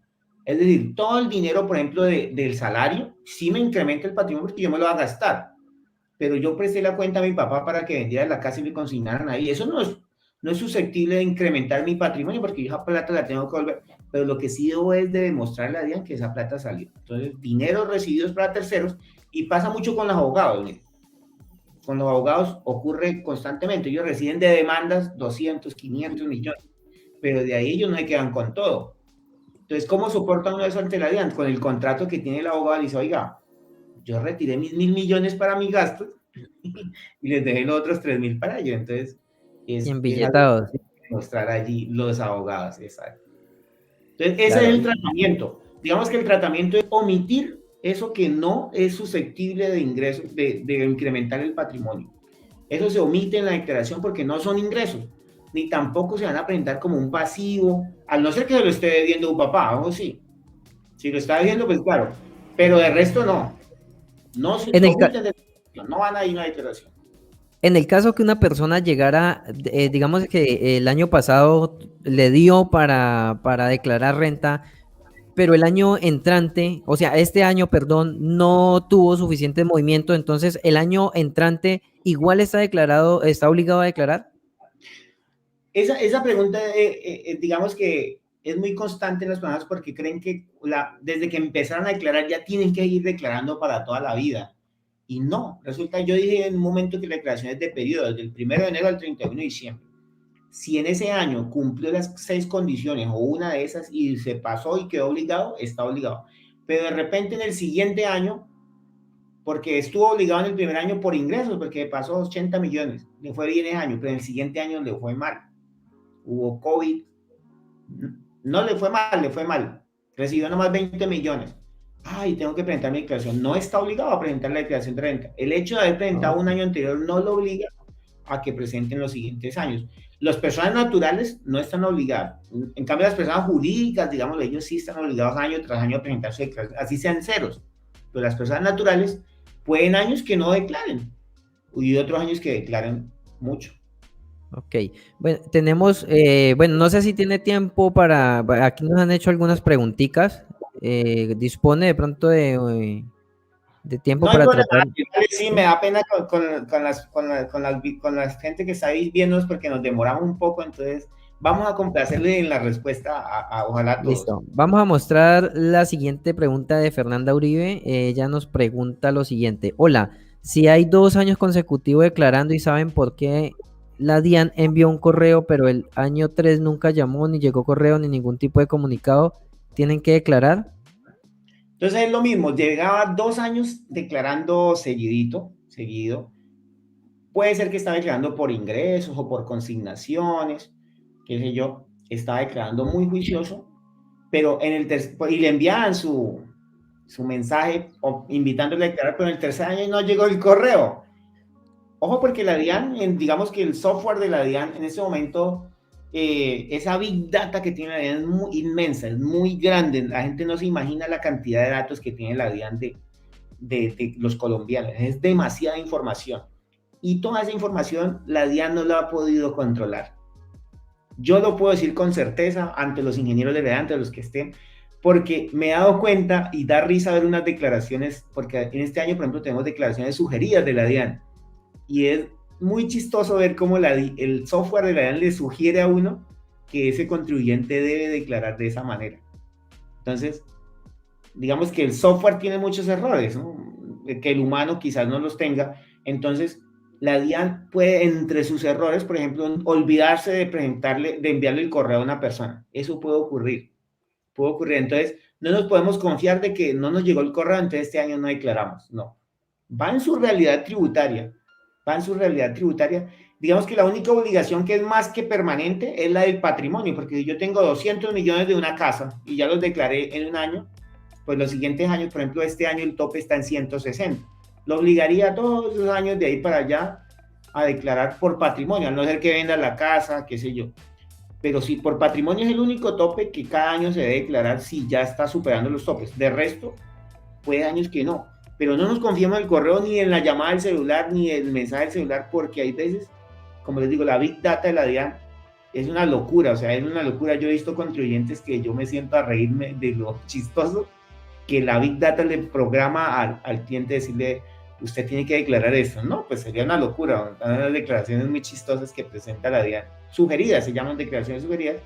Speaker 2: Es decir, todo el dinero, por ejemplo, del salario, sí me incrementa el patrimonio porque yo me lo voy a gastar, pero yo presté la cuenta a mi papá para que vendiera la casa y me consignaran ahí. Eso no es susceptible de incrementar mi patrimonio porque yo esa plata la tengo que volver. Pero lo que sí debo es de demostrarle a DIAN que esa plata salió. Entonces, dinero recibidos para terceros, y pasa mucho con los abogados. Mire. Con los abogados ocurre constantemente. Ellos reciben de demandas 200, 500 millones, pero de ahí ellos no se quedan con todo. Entonces, ¿cómo soportan uno eso ante la DIAN? Con el contrato que tiene el abogado, le dice, oiga, yo retiré mis 1.000 millones para mis gastos y les dejé los otros 3.000 para ellos. Entonces, es algo
Speaker 1: Embilletados.
Speaker 2: que mostrar allí los abogados. Exacto. Entonces, ese es
Speaker 1: Claro.
Speaker 2: el tratamiento. Digamos que el tratamiento es omitir eso que no es susceptible de ingresos, de incrementar el patrimonio. Eso se omite en la declaración porque no son ingresos, ni tampoco se van a presentar como un pasivo, al no ser que se lo esté debiendo un papá, o sí. Si lo está debiendo, pues claro, pero de resto no. No se
Speaker 1: En el,
Speaker 2: omiten de la declaración, no van a ir a una declaración.
Speaker 1: En el caso que una persona llegara, digamos que el año pasado le dio para declarar renta, pero el año entrante, o sea, este año, perdón, no tuvo suficiente movimiento, entonces el año entrante igual está declarado, está obligado a declarar.
Speaker 2: Esa pregunta, digamos que es muy constante en las personas porque creen que desde que empezaron a declarar ya tienen que ir declarando para toda la vida. Y no, resulta, yo dije en un momento que la declaración es de periodo, desde el 1 de enero al 31 de diciembre. Si en ese año cumplió las 6 condiciones o una de esas y se pasó y quedó obligado, está obligado. Pero de repente en el siguiente año, porque estuvo obligado en el primer año por ingresos, porque pasó 80 millones, le fue bien ese año, pero en el siguiente año le fue mal. Hubo COVID, no le fue mal, le fue mal. Recibió nomás 20 millones. Ay, tengo que presentar mi declaración. No está obligado a presentar la declaración de renta. El hecho de haber presentado un año anterior no lo obliga a que presenten los siguientes años. Las personas naturales no están obligadas. En cambio, las personas jurídicas, digamos, ellos sí están obligados año tras año a presentar su declaración, así sean ceros. Pero las personas naturales pueden años que no declaren y otros años que declaren mucho.
Speaker 1: Ok, bueno, tenemos, bueno, no sé si tiene tiempo aquí nos han hecho algunas preguntitas, dispone de pronto de tiempo
Speaker 2: No hay
Speaker 1: para
Speaker 2: problema,
Speaker 1: tratar.
Speaker 2: sí, me da pena con la gente que está ahí viéndonos porque nos demoramos un poco, entonces vamos a complacerle en la respuesta ojalá a todos.
Speaker 1: Listo, vamos a mostrar la siguiente pregunta de Fernanda Uribe, ella nos pregunta lo siguiente, hola, si hay 2 años consecutivos declarando y saben por qué la DIAN envió un correo, pero el año 3 nunca llamó, ni llegó correo, ni ningún tipo de comunicado, ¿tienen que declarar?
Speaker 2: Entonces es lo mismo, llegaba 2 años declarando seguido. Puede ser que estaba declarando por ingresos o por consignaciones, qué sé yo, estaba declarando muy juicioso, pero y le enviaban su mensaje invitándole a declarar, pero en el tercer año no llegó el correo. Ojo porque la DIAN, digamos que el software de la DIAN en este momento, esa big data que tiene la DIAN es muy inmensa, es muy grande. La gente no se imagina la cantidad de datos que tiene la DIAN de los colombianos. Es demasiada información. Y toda esa información la DIAN no la ha podido controlar. Yo lo puedo decir con certeza ante los ingenieros de la DIAN, ante los que estén, porque me he dado cuenta y da risa ver unas declaraciones, porque en este año, por ejemplo, tenemos declaraciones sugeridas de la DIAN. Y es muy chistoso ver cómo el software de la DIAN le sugiere a uno que ese contribuyente debe declarar de esa manera. Entonces, digamos que el software tiene muchos errores, ¿no? Que el humano quizás no los tenga. Entonces, la DIAN puede, entre sus errores, por ejemplo, olvidarse de enviarle el correo a una persona. Eso puede ocurrir. Entonces, no nos podemos confiar de que no nos llegó el correo, entonces este año no declaramos. No. Va en su realidad tributaria. Digamos que la única obligación que es más que permanente es la del patrimonio, porque si yo tengo 200 millones de una casa y ya los declaré en un año, pues los siguientes años, por ejemplo, este año el tope está en 160. Lo obligaría todos los años de ahí para allá a declarar por patrimonio, a no ser que venda la casa, qué sé yo. pero si por patrimonio es el único tope que cada año se debe declarar si ya está superando los topes. De resto, puede años que no. Pero no nos confiemos en el correo, ni en la llamada del celular, ni en el mensaje del celular, porque hay veces, como les digo, la Big Data de la DIAN es una locura, o sea, es una locura. Yo he visto contribuyentes que yo me siento a reírme de lo chistoso que la Big Data le programa al cliente decirle, usted tiene que declarar esto. No, pues sería una locura. Unas declaraciones muy chistosas que presenta la DIAN, sugeridas, se llaman declaraciones sugeridas,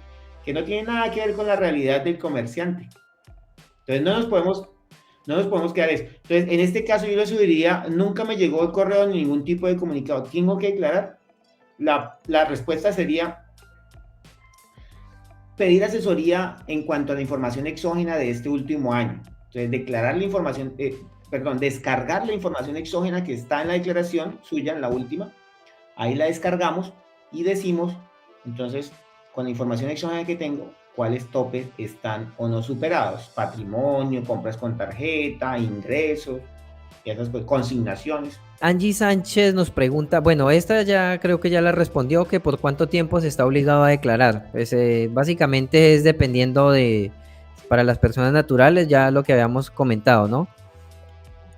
Speaker 2: que no tienen nada que ver con la realidad del comerciante. Entonces no nos podemos quedar eso. Entonces, en este caso yo le subiría, nunca me llegó el correo ni ningún tipo de comunicado. ¿Tengo que declarar? La respuesta sería pedir asesoría en cuanto a la información exógena de este último año. Entonces, declarar la información, descargar la información exógena que está en la declaración suya, en la última. Ahí la descargamos y decimos, entonces, con la información exógena que tengo, cuáles topes están o no superados. Patrimonio, compras con tarjeta, ingresos, esas consignaciones.
Speaker 1: Angie Sánchez nos pregunta, bueno, esta ya creo que ya la respondió, que por cuánto tiempo se está obligado a declarar. Pues básicamente es dependiendo para las personas naturales, ya lo que habíamos comentado, ¿no?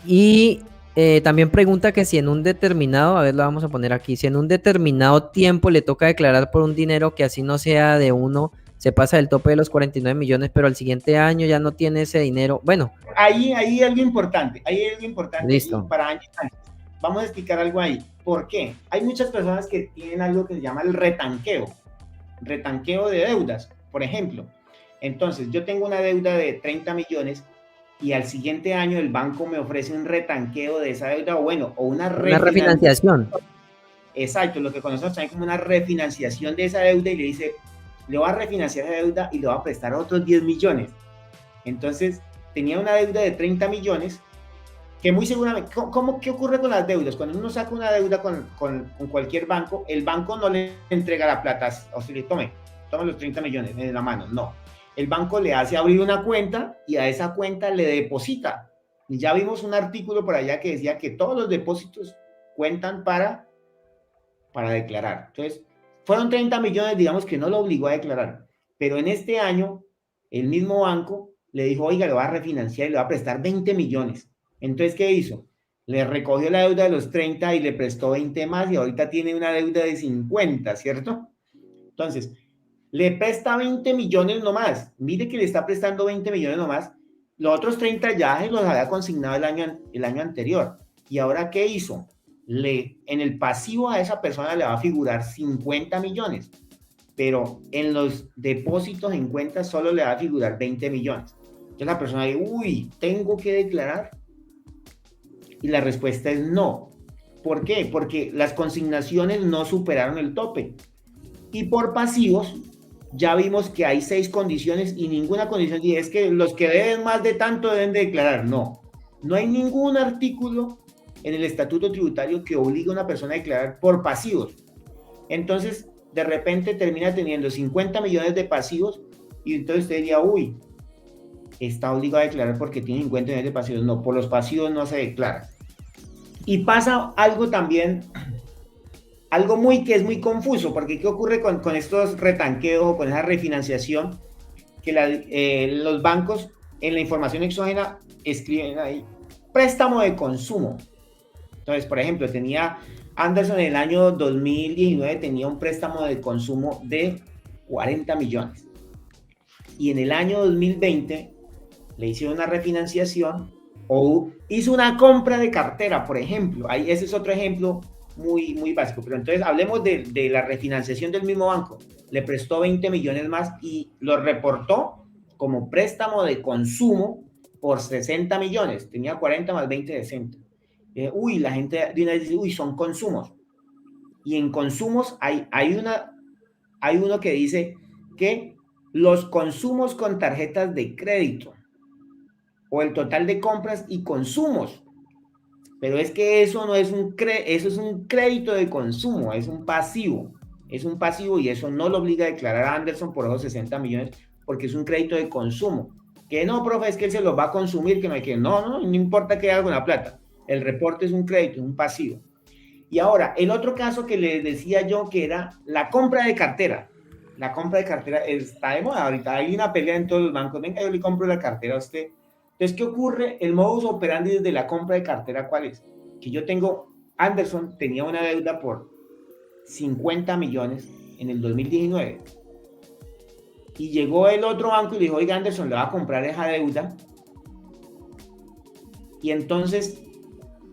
Speaker 1: Y también pregunta que si en un determinado, a ver, lo vamos a poner aquí, si en un determinado tiempo le toca declarar por un dinero que así no sea de uno, se pasa del tope de los 49 millones, pero al siguiente año ya no tiene ese dinero. Bueno.
Speaker 2: Ahí hay algo importante,
Speaker 1: Listo.
Speaker 2: Y para Angie Sánchez. Vamos a explicar algo ahí. ¿Por qué? Hay muchas personas que tienen algo que se llama el retanqueo de deudas, por ejemplo. Entonces, yo tengo una deuda de 30 millones y al siguiente año el banco me ofrece un retanqueo de esa deuda, o una
Speaker 1: refinanciación.
Speaker 2: Exacto, lo que conocemos también como una refinanciación de esa deuda, y le dice, le va a refinanciar esa deuda y le va a prestar otros 10 millones. Entonces, tenía una deuda de 30 millones que muy seguramente, ¿qué ocurre con las deudas? Cuando uno saca una deuda con cualquier banco, el banco no le entrega la plata, o sea, le tome los 30 millones en la mano, no. El banco le hace abrir una cuenta y a esa cuenta le deposita. Y ya vimos un artículo por allá que decía que todos los depósitos cuentan para declarar. Entonces, fueron 30 millones, digamos que no lo obligó a declarar, pero en este año el mismo banco le dijo, oiga, le va a refinanciar y le va a prestar 20 millones. Entonces, ¿qué hizo? Le recogió la deuda de los 30 y le prestó 20 más y ahorita tiene una deuda de 50, ¿cierto? Entonces, le presta 20 millones nomás. Mire que le está prestando 20 millones nomás. Los otros 30 ya se los había consignado el año anterior. ¿Y ahora qué hizo? En el pasivo a esa persona le va a figurar 50 millones, pero en los depósitos en cuenta solo le va a figurar 20 millones. Entonces la persona dice, uy, ¿tengo que declarar? Y la respuesta es no. ¿Por qué? Porque las consignaciones no superaron el tope. Y por pasivos, ya vimos que hay 6 condiciones y ninguna condición dice es que los que deben más de tanto deben de declarar. No, no hay ningún artículo en el estatuto tributario que obliga a una persona a declarar por pasivos. Entonces, de repente termina teniendo 50 millones de pasivos y entonces usted diría, uy, está obligado a declarar porque tiene 50 millones de pasivos. No, por los pasivos no se declara. Y pasa algo también, algo que es muy confuso, porque ¿qué ocurre con estos retanqueos, con esa refinanciación? Que los bancos en la información exógena escriben ahí, préstamo de consumo. Entonces, por ejemplo, Anderson en el año 2019 tenía un préstamo de consumo de 40 millones. Y en el año 2020 le hicieron una refinanciación o hizo una compra de cartera, por ejemplo. Ahí, ese es otro ejemplo muy, muy básico. Pero entonces hablemos de la refinanciación del mismo banco. Le prestó 20 millones más y lo reportó como préstamo de consumo por 60 millones. Tenía 40 más 20 de 60. Uy, la gente de una vez dice, uy, son consumos. Y en consumos hay uno que dice que los consumos con tarjetas de crédito o el total de compras y consumos. Pero es que eso no es eso es un crédito de consumo, es un pasivo. Es un pasivo y eso no lo obliga a declarar a Anderson por esos 60 millones porque es un crédito de consumo. Que no, profe, es que él se los va a consumir, que no hay que. No importa que haga con la plata. El reporte es un crédito, es un pasivo. Y ahora, el otro caso que les decía yo que era la compra de cartera. La compra de cartera está de moda ahorita. Hay una pelea en todos los bancos. Venga, yo le compro la cartera a usted. Entonces, ¿qué ocurre? El modus operandi desde la compra de cartera, ¿cuál es? Que yo tengo, Anderson tenía una deuda por 50 millones en el 2019. Y llegó el otro banco y le dijo, oiga, Anderson, le va a comprar esa deuda. Y entonces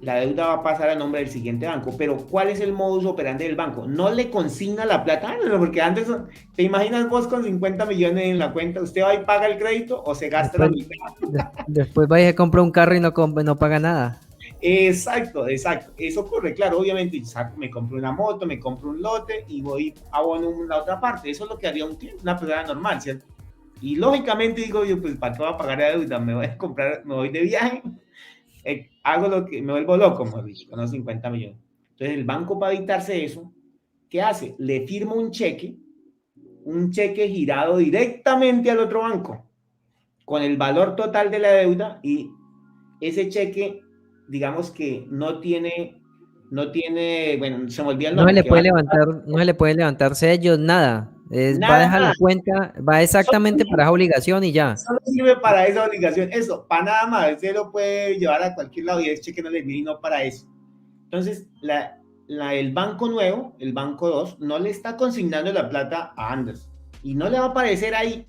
Speaker 2: la deuda va a pasar a nombre del siguiente banco. Pero ¿cuál es el modus operandi del banco? No le consigna la plata, porque antes, ¿te imaginas vos con 50 millones en la cuenta? ¿Usted va y paga el crédito o se gasta la
Speaker 1: Después,
Speaker 2: mitad?
Speaker 1: después vaya a comprar un carro y no paga nada.
Speaker 2: Exacto, exacto. Eso ocurre, claro, obviamente me compro una moto, me compro un lote y voy abono la otra parte. Eso es lo que haría una persona normal, ¿cierto? Y lógicamente digo yo, pues ¿para qué voy a pagar la deuda? Me voy a comprar, me voy de viaje, hago lo que, me vuelvo loco, como dicho, con los 50 millones. Entonces el banco para evitarse eso, ¿qué hace? Le firma un cheque girado directamente al otro banco, con el valor total de la deuda y ese cheque, digamos que no tiene, bueno, se me olvida el
Speaker 1: No se
Speaker 2: nombre,
Speaker 1: le
Speaker 2: que va
Speaker 1: puede levantar, no se le puede levantar sellos, nada. Va a
Speaker 2: nada,
Speaker 1: dejar la
Speaker 2: nada,
Speaker 1: cuenta, va exactamente para esa obligación y ya.
Speaker 2: solo sirve para esa obligación, eso, para nada más, usted lo puede llevar a cualquier lado y ese cheque no le viene no para eso. Entonces, el banco nuevo, el banco 2 no le está consignando la plata a Anderson y no le va a aparecer ahí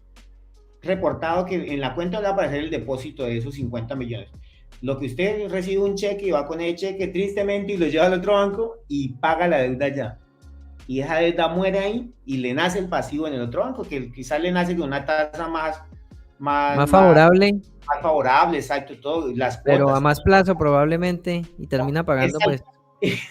Speaker 2: reportado que en la cuenta le va a aparecer el depósito de esos 50 millones. Lo que usted recibe un cheque y va con ese cheque tristemente y lo lleva al otro banco y paga la deuda ya. Y esa deuda muere ahí y le nace el pasivo en el otro banco, que quizás le nace con una tasa más,
Speaker 1: Más
Speaker 2: más,
Speaker 1: favorable,
Speaker 2: más favorable, exacto, todo, las
Speaker 1: pero a
Speaker 2: cuotas.
Speaker 1: más plazo probablemente y termina pagando pues.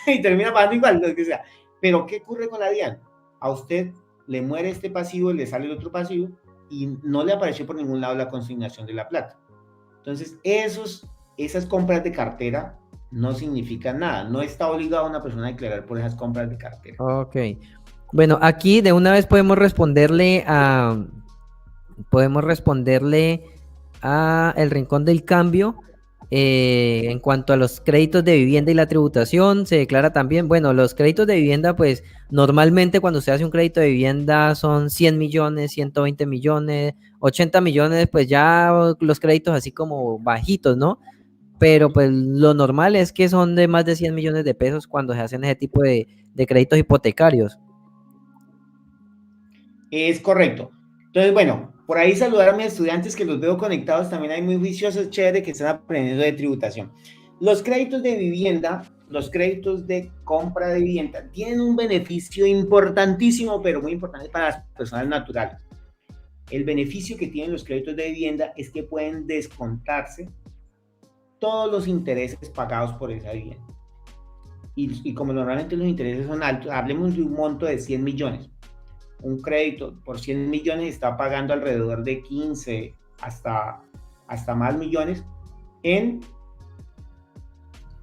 Speaker 2: Y termina pagando igual, lo que sea. Pero ¿qué ocurre con la DIAN? A usted le muere este pasivo, le sale el otro pasivo y no le apareció por ningún lado la consignación de la plata. Entonces, esas compras de cartera no significan nada. No está obligado una persona a declarar por esas compras de cartera.
Speaker 1: Ok. Bueno, aquí de una vez podemos responderle a el Rincón del Cambio. En cuanto a los créditos de vivienda y la tributación, se declara también, bueno, los créditos de vivienda, pues normalmente cuando se hace un crédito de vivienda son 100 millones, 120 millones, 80 millones, pues ya los créditos así como bajitos, ¿no? Pero pues lo normal es que son de más de 100 millones de pesos cuando se hacen ese tipo de créditos hipotecarios.
Speaker 2: Es correcto. Entonces, bueno, por ahí saludar a mis estudiantes que los veo conectados. También hay muy juiciosos, chévere, que están aprendiendo de tributación. Los créditos de vivienda, los créditos de compra de vivienda, tienen un beneficio importantísimo, pero muy importante para las personas naturales. El beneficio que tienen los créditos de vivienda es que pueden descontarse todos los intereses pagados por esa vivienda. Y como normalmente los intereses son altos, hablemos de un monto de 100 millones. Un crédito por 100 millones está pagando alrededor de 15 hasta más millones en,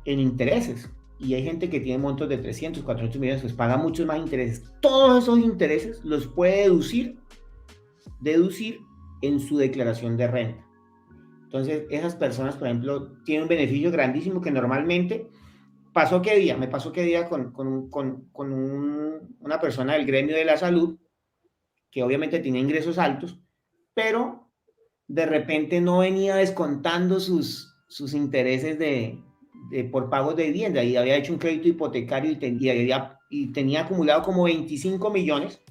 Speaker 2: en intereses. Y hay gente que tiene montos de 300, 400 millones, pues paga muchos más intereses. Todos esos intereses los puede deducir en su declaración de renta. Entonces, esas personas, por ejemplo, tienen un beneficio grandísimo que normalmente me pasó qué día con una persona del gremio de la salud que obviamente tenía ingresos altos, pero de repente no venía descontando sus intereses por pagos de vivienda y había hecho un crédito hipotecario y tenía acumulado como 25 millones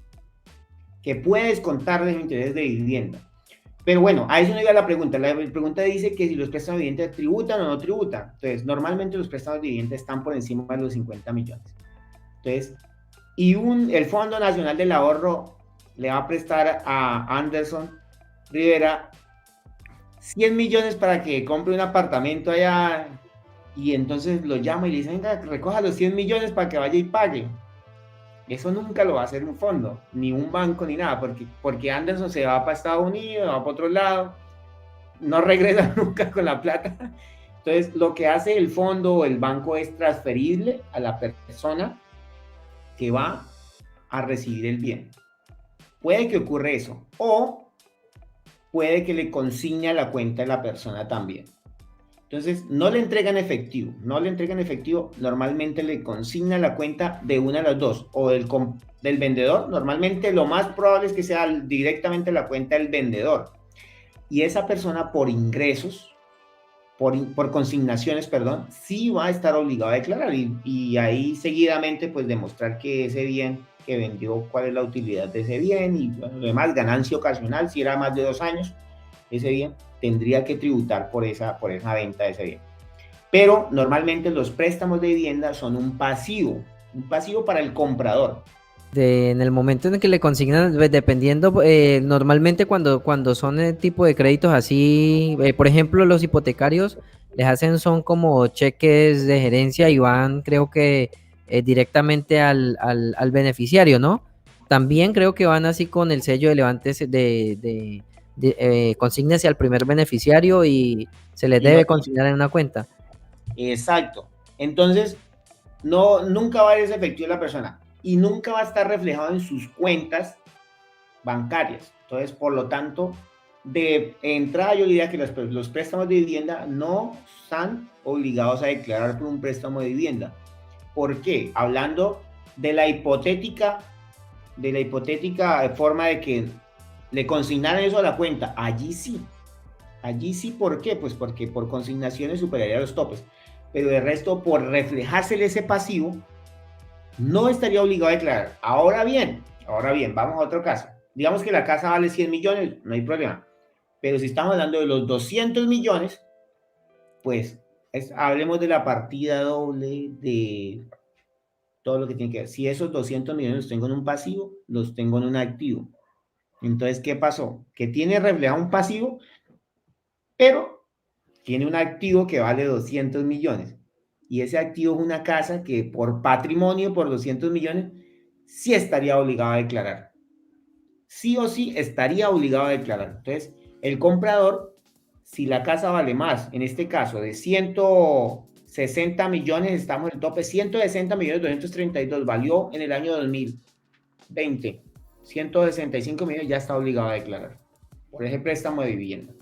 Speaker 2: que puede descontar de los intereses de vivienda. Pero bueno, a eso no iba la pregunta. La pregunta dice que si los préstamos de vivienda tributan o no tributan. Entonces, normalmente los préstamos de vivienda están por encima de los 50 millones. Entonces, el Fondo Nacional del Ahorro le va a prestar a Anderson Rivera 100 millones para que compre un apartamento allá y entonces lo llama y le dice, venga, recoja los 100 millones para que vaya y pague. Eso nunca lo va a hacer un fondo, ni un banco, ni nada, porque Anderson se va para Estados Unidos, va para otro lado, no regresa nunca con la plata. Entonces, lo que hace el fondo o el banco es transferirle a la persona que va a recibir el bien. Puede que ocurra eso, o puede que le consigne a la cuenta de la persona también. Entonces, no le entregan efectivo, no le entregan efectivo, normalmente le consigna la cuenta de una de las dos, o del vendedor, normalmente lo más probable es que sea directamente la cuenta del vendedor, y esa persona por ingresos, por consignaciones, perdón, sí va a estar obligado a declarar, y ahí seguidamente pues demostrar que ese bien que vendió, cuál es la utilidad de ese bien, y bueno, además ganancia ocasional, si era más de 2 años, ese bien tendría que tributar por esa venta de ese bien. Pero normalmente los préstamos de vivienda son un pasivo para el comprador.
Speaker 1: En el momento en el que le consignan, pues, dependiendo, normalmente cuando son el tipo de créditos así, por ejemplo, los hipotecarios les hacen son como cheques de gerencia y van, creo que directamente al beneficiario, ¿no? También creo que van así con el sello de levantes consígnese al primer beneficiario y se les
Speaker 2: Y no,
Speaker 1: debe consignar en una cuenta.
Speaker 2: exacto. Entonces, no, nunca va a ser efectivo la persona y nunca va a estar reflejado en sus cuentas bancarias. Entonces, por lo tanto, de entrada yo diría que los préstamos de vivienda no están obligados a declarar por un préstamo de vivienda. ¿Por qué? Hablando de la hipotética forma de que le consignaran eso a la cuenta, allí sí, ¿por qué? Pues porque por consignaciones superaría los topes, pero de resto, por reflejársele ese pasivo, no estaría obligado a declarar. Ahora bien, vamos a otro caso. Digamos que la casa vale 100 millones, no hay problema. Pero si estamos hablando de los 200 millones, pues hablemos de la partida doble, de todo lo que tiene que ver. Si esos 200 millones los tengo en un pasivo, los tengo en un activo. Entonces, ¿qué pasó? Que tiene reflejado un pasivo, pero tiene un activo que vale 200 millones. Y ese activo es una casa que por patrimonio, por 200 millones, sí estaría obligado a declarar. Sí o sí estaría obligado a declarar. Entonces, el comprador, si la casa vale más, en este caso de 160 millones, estamos en el tope, 160 millones 232 valió en el año 2020, 165 millones ya está obligado a declarar por ese préstamo de vivienda.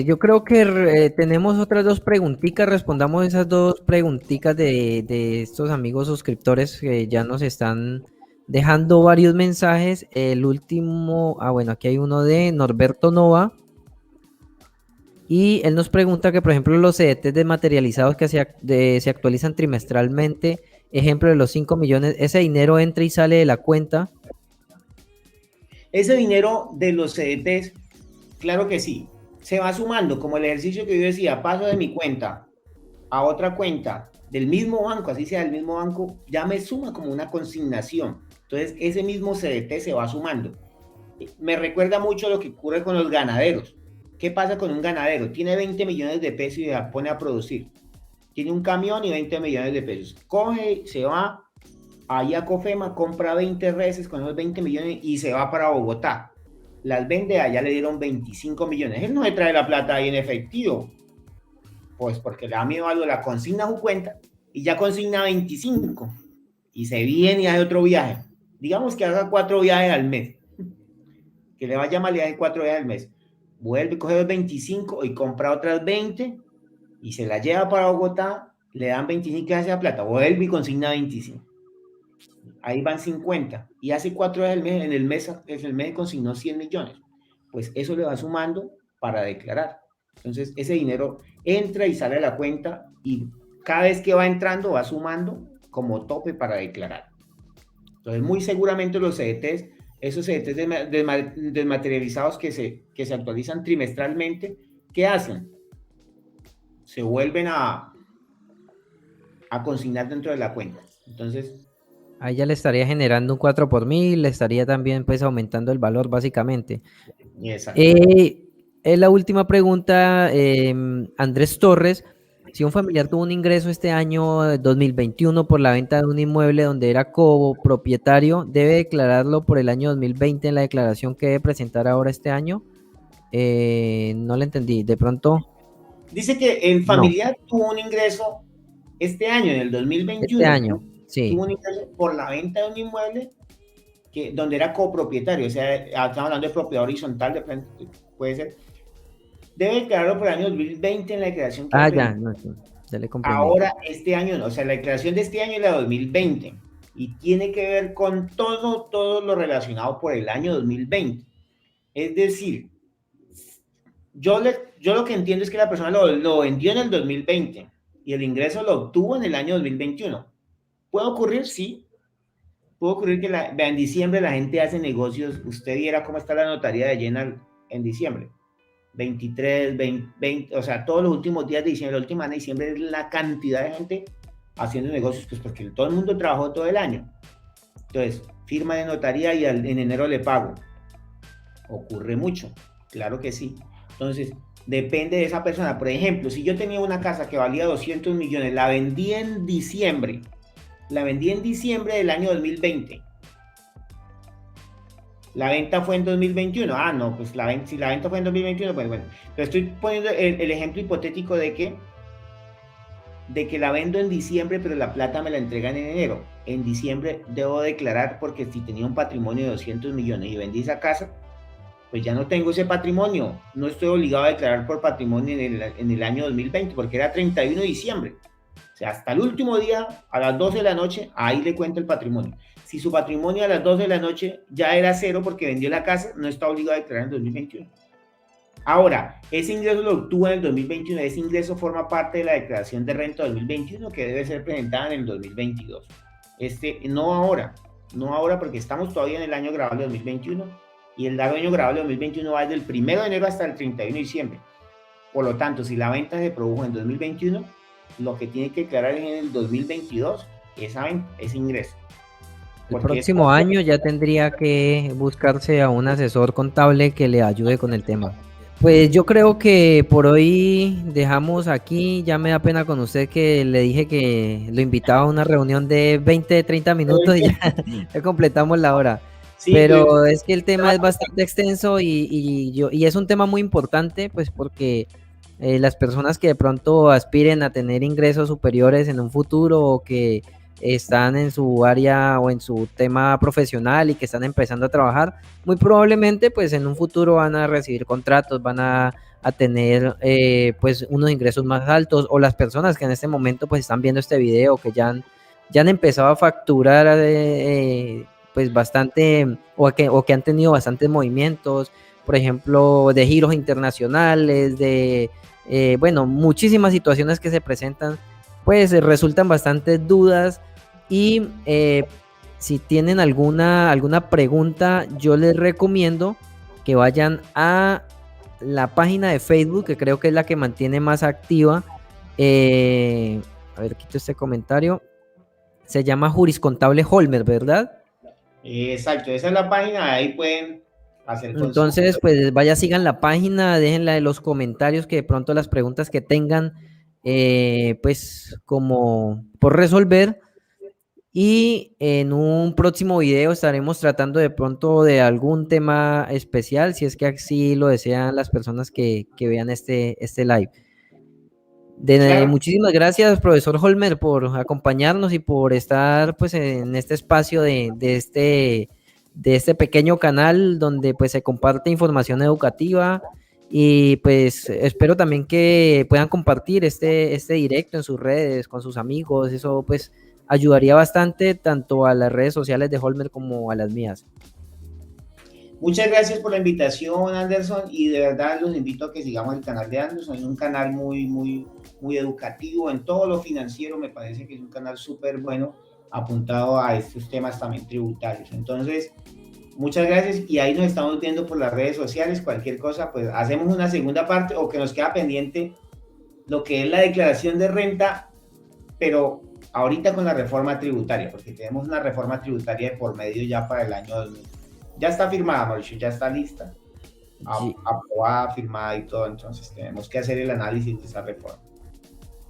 Speaker 1: Yo creo que tenemos otras dos preguntitas, respondamos esas dos preguntitas de estos amigos suscriptores que ya nos están dejando varios mensajes. El último, bueno, aquí hay uno de Norberto Nova y él nos pregunta que, por ejemplo, los CDTs desmaterializados que se actualizan trimestralmente, ejemplo de los 5 millones, ¿ese dinero entra y sale de la cuenta?
Speaker 2: Ese dinero de los CDTs, claro que sí, se va sumando, como el ejercicio que yo decía, paso de mi cuenta a otra cuenta del mismo banco, así sea del mismo banco, ya me suma como una consignación. Entonces, ese mismo CDT se va sumando. Me recuerda mucho lo que ocurre con los ganaderos. ¿Qué pasa con un ganadero? Tiene 20 millones de pesos y se pone a producir. Tiene un camión y 20 millones de pesos. Coge, se va ahí a Cofema, compra 20 reses con esos 20 millones y se va para Bogotá. Las vende, allá le dieron 25 millones. Él no le trae la plata ahí en efectivo, pues porque le da miedo algo, la consigna a su cuenta y ya consigna 25 y se viene y hace otro viaje. Digamos que haga 4 viajes al mes, que le vaya mal y hace 4 viajes al mes. Vuelve, coge los 25 y compra otras 20 y se la lleva para Bogotá, le dan 25 y hace la plata, vuelve y consigna 25. Ahí van 50 y hace 4 viajes al mes, en el mes consignó 100 millones. Pues eso le va sumando para declarar. Entonces, ese dinero entra y sale a la cuenta y cada vez que va entrando va sumando como tope para declarar. Entonces, muy seguramente los CDTs, esos CDTs desmaterializados que se actualizan trimestralmente, ¿qué hacen? Se vuelven a consignar dentro de la cuenta. Entonces,
Speaker 1: Ahí ya le estaría generando un 4 por mil, le estaría también pues aumentando el valor básicamente.
Speaker 2: exacto.
Speaker 1: Eh, es la última pregunta, Andrés Torres. Si un familiar tuvo un ingreso este año 2021 por la venta de un inmueble donde era copropietario, ¿debe declararlo por el año 2020 en la declaración que debe presentar ahora este año? No le entendí. De pronto,
Speaker 2: Dice que el
Speaker 1: no.
Speaker 2: familiar tuvo un ingreso este año, en el
Speaker 1: Este
Speaker 2: 2021,
Speaker 1: año, sí.
Speaker 2: tuvo un ingreso por la venta de un inmueble donde era copropietario, o sea, estamos hablando de propiedad horizontal, de frente, puede ser. Debe declararlo por el año 2020 en la declaración que
Speaker 1: Ah,
Speaker 2: va
Speaker 1: ya,
Speaker 2: presentado.
Speaker 1: no, sí, ya le comprendí.
Speaker 2: Ahora, este año no, o sea, la declaración de este año es la 2020 y tiene que ver con todo lo relacionado por el año 2020. Es decir, yo lo que entiendo es que la persona lo vendió en el 2020 y el ingreso lo obtuvo en el año 2021. ¿Puede ocurrir? Sí. Puede ocurrir que en diciembre la gente hace negocios. Usted viera cómo está la notaría de llena en diciembre. 23, 20, o sea, todos los últimos días de diciembre, la última semana de diciembre es la cantidad de gente haciendo negocios, pues porque todo el mundo trabajó todo el año. Entonces, firma de notaría y en enero le pago. Ocurre mucho, claro que sí. Entonces, depende de esa persona. Por ejemplo, si yo tenía una casa que valía 200 millones, la vendí en diciembre del año 2020. La venta fue en 2021. Ah, no, pues si la venta fue en 2021, pues bueno. Pero estoy poniendo el ejemplo hipotético de que la vendo en diciembre, pero la plata me la entregan en enero. En diciembre debo declarar porque si tenía un patrimonio de 200 millones y vendí esa casa, pues ya no tengo ese patrimonio. No estoy obligado a declarar por patrimonio en el año 2020 porque era 31 de diciembre. O sea, hasta el último día, a las 12 de la noche, ahí le cuento el patrimonio. Si su patrimonio a las 12 de la noche ya era cero porque vendió la casa, no está obligado a declarar en 2021. Ahora, ese ingreso lo obtuvo en el 2021, ese ingreso forma parte de la declaración de renta 2021 que debe ser presentada en el 2022. No ahora porque estamos todavía en el año grabable de 2021 y el año grabable de 2021 va desde el 1 de enero hasta el 31 de diciembre. Por lo tanto, si la venta se produjo en 2021, lo que tiene que declarar en el 2022 esa venta, ese ingreso.
Speaker 1: El
Speaker 2: Porque es
Speaker 1: próximo año ya tendría que buscarse a un asesor contable que le ayude con el tema. Pues yo creo que por hoy dejamos aquí. Ya me da pena con usted que le dije que lo invitaba a una reunión de 20, 30 minutos y ya, ya completamos la hora.
Speaker 2: sí,
Speaker 1: Pero es que el tema es bastante extenso y es un tema muy importante, pues porque las personas que de pronto aspiren a tener ingresos superiores en un futuro o que están en su área o en su tema profesional y que están empezando a trabajar, muy probablemente pues en un futuro van a recibir contratos, van a tener pues unos ingresos más altos, o las personas que en este momento pues están viendo este video, que ya han empezado a facturar pues bastante, o que han tenido bastantes movimientos, por ejemplo, de giros internacionales, de bueno, muchísimas situaciones que se presentan, pues resultan bastantes dudas y si tienen alguna pregunta, yo les recomiendo que vayan a la página de Facebook, que creo que es la que mantiene más activa. A ver, quito este comentario. Se llama Juriscontable Holmer, ¿verdad?
Speaker 2: exacto, esa es la página, ahí pueden hacer
Speaker 1: Entonces,
Speaker 2: consultas.
Speaker 1: pues vaya, sigan la página, déjenla de los comentarios, que de pronto las preguntas que tengan, pues como por resolver. Y en un próximo video estaremos tratando de pronto de algún tema especial, si es que así lo desean las personas que vean este live.
Speaker 2: Claro,
Speaker 1: Muchísimas gracias, profesor Holmer, por acompañarnos y por estar pues en este espacio de este pequeño canal donde pues se comparte información educativa, y pues espero también que puedan compartir este directo en sus redes con sus amigos. Eso pues ayudaría bastante tanto a las redes sociales de Holmer como a las mías.
Speaker 2: muchas gracias por la invitación, Anderson, y de verdad los invito a que sigamos el canal de Anderson. Es un canal muy educativo en todo lo financiero. Me parece que es un canal súper bueno, apuntado a estos temas también tributarios. Entonces, muchas gracias y ahí nos estamos viendo por las redes sociales. Cualquier cosa, pues hacemos una segunda parte o que nos queda pendiente lo que es la declaración de renta, pero ahorita con la reforma tributaria, porque tenemos una reforma tributaria de por medio ya para el año 2000. Ya está firmada, Mauricio, ya está lista,
Speaker 1: Sí.
Speaker 2: aprobada, firmada y todo, entonces tenemos que hacer el análisis de esa reforma.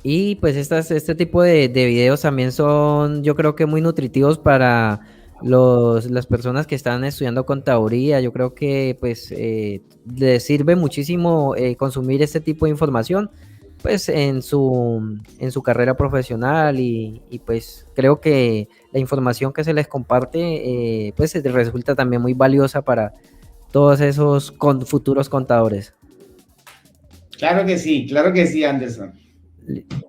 Speaker 1: Y pues este tipo de videos también son, yo creo que muy nutritivos para las personas que están estudiando contaduría. Yo creo que pues les sirve muchísimo consumir este tipo de información pues en su carrera profesional, y pues creo que la información que se les comparte pues resulta también muy valiosa para todos esos futuros contadores.
Speaker 2: claro que sí, Anderson.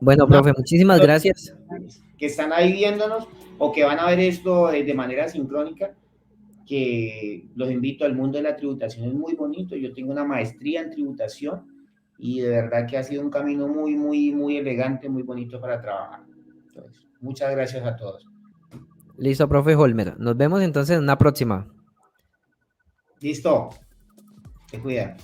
Speaker 1: Bueno,
Speaker 2: Una
Speaker 1: profe, muchísimas gracias.
Speaker 2: que están ahí viéndonos o que van a ver esto de manera sincrónica, que los invito al mundo de la tributación, es muy bonito. Yo tengo una maestría en tributación y de verdad que ha sido un camino muy, muy, muy elegante, muy bonito para trabajar. Entonces, muchas gracias a todos.
Speaker 1: Listo, profe Holmer. Nos vemos entonces en una próxima.
Speaker 2: Listo, te cuidan.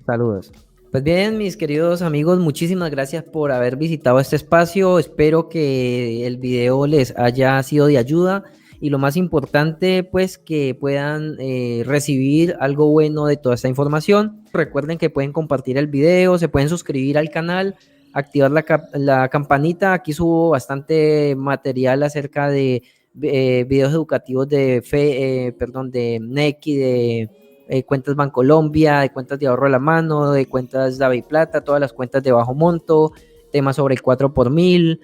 Speaker 1: Saludos. Pues bien, mis queridos amigos, muchísimas gracias por haber visitado este espacio. Espero que el video les haya sido de ayuda y lo más importante, pues que puedan recibir algo bueno de toda esta información. Recuerden que pueden compartir el video, se pueden suscribir al canal, activar la campanita. Aquí subo bastante material acerca de videos educativos de perdón, de Nequi, de cuentas Bancolombia, de cuentas de ahorro a la mano, de cuentas Dave y Plata, todas las cuentas de bajo monto, temas sobre el 4 por mil,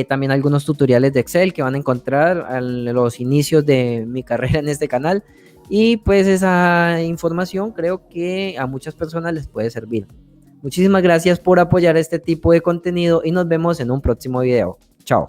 Speaker 1: también algunos tutoriales de Excel que van a encontrar a los inicios de mi carrera en este canal. Y pues esa información creo que a muchas personas les puede servir. Muchísimas gracias por apoyar este tipo de contenido y nos vemos en un próximo video. Chao.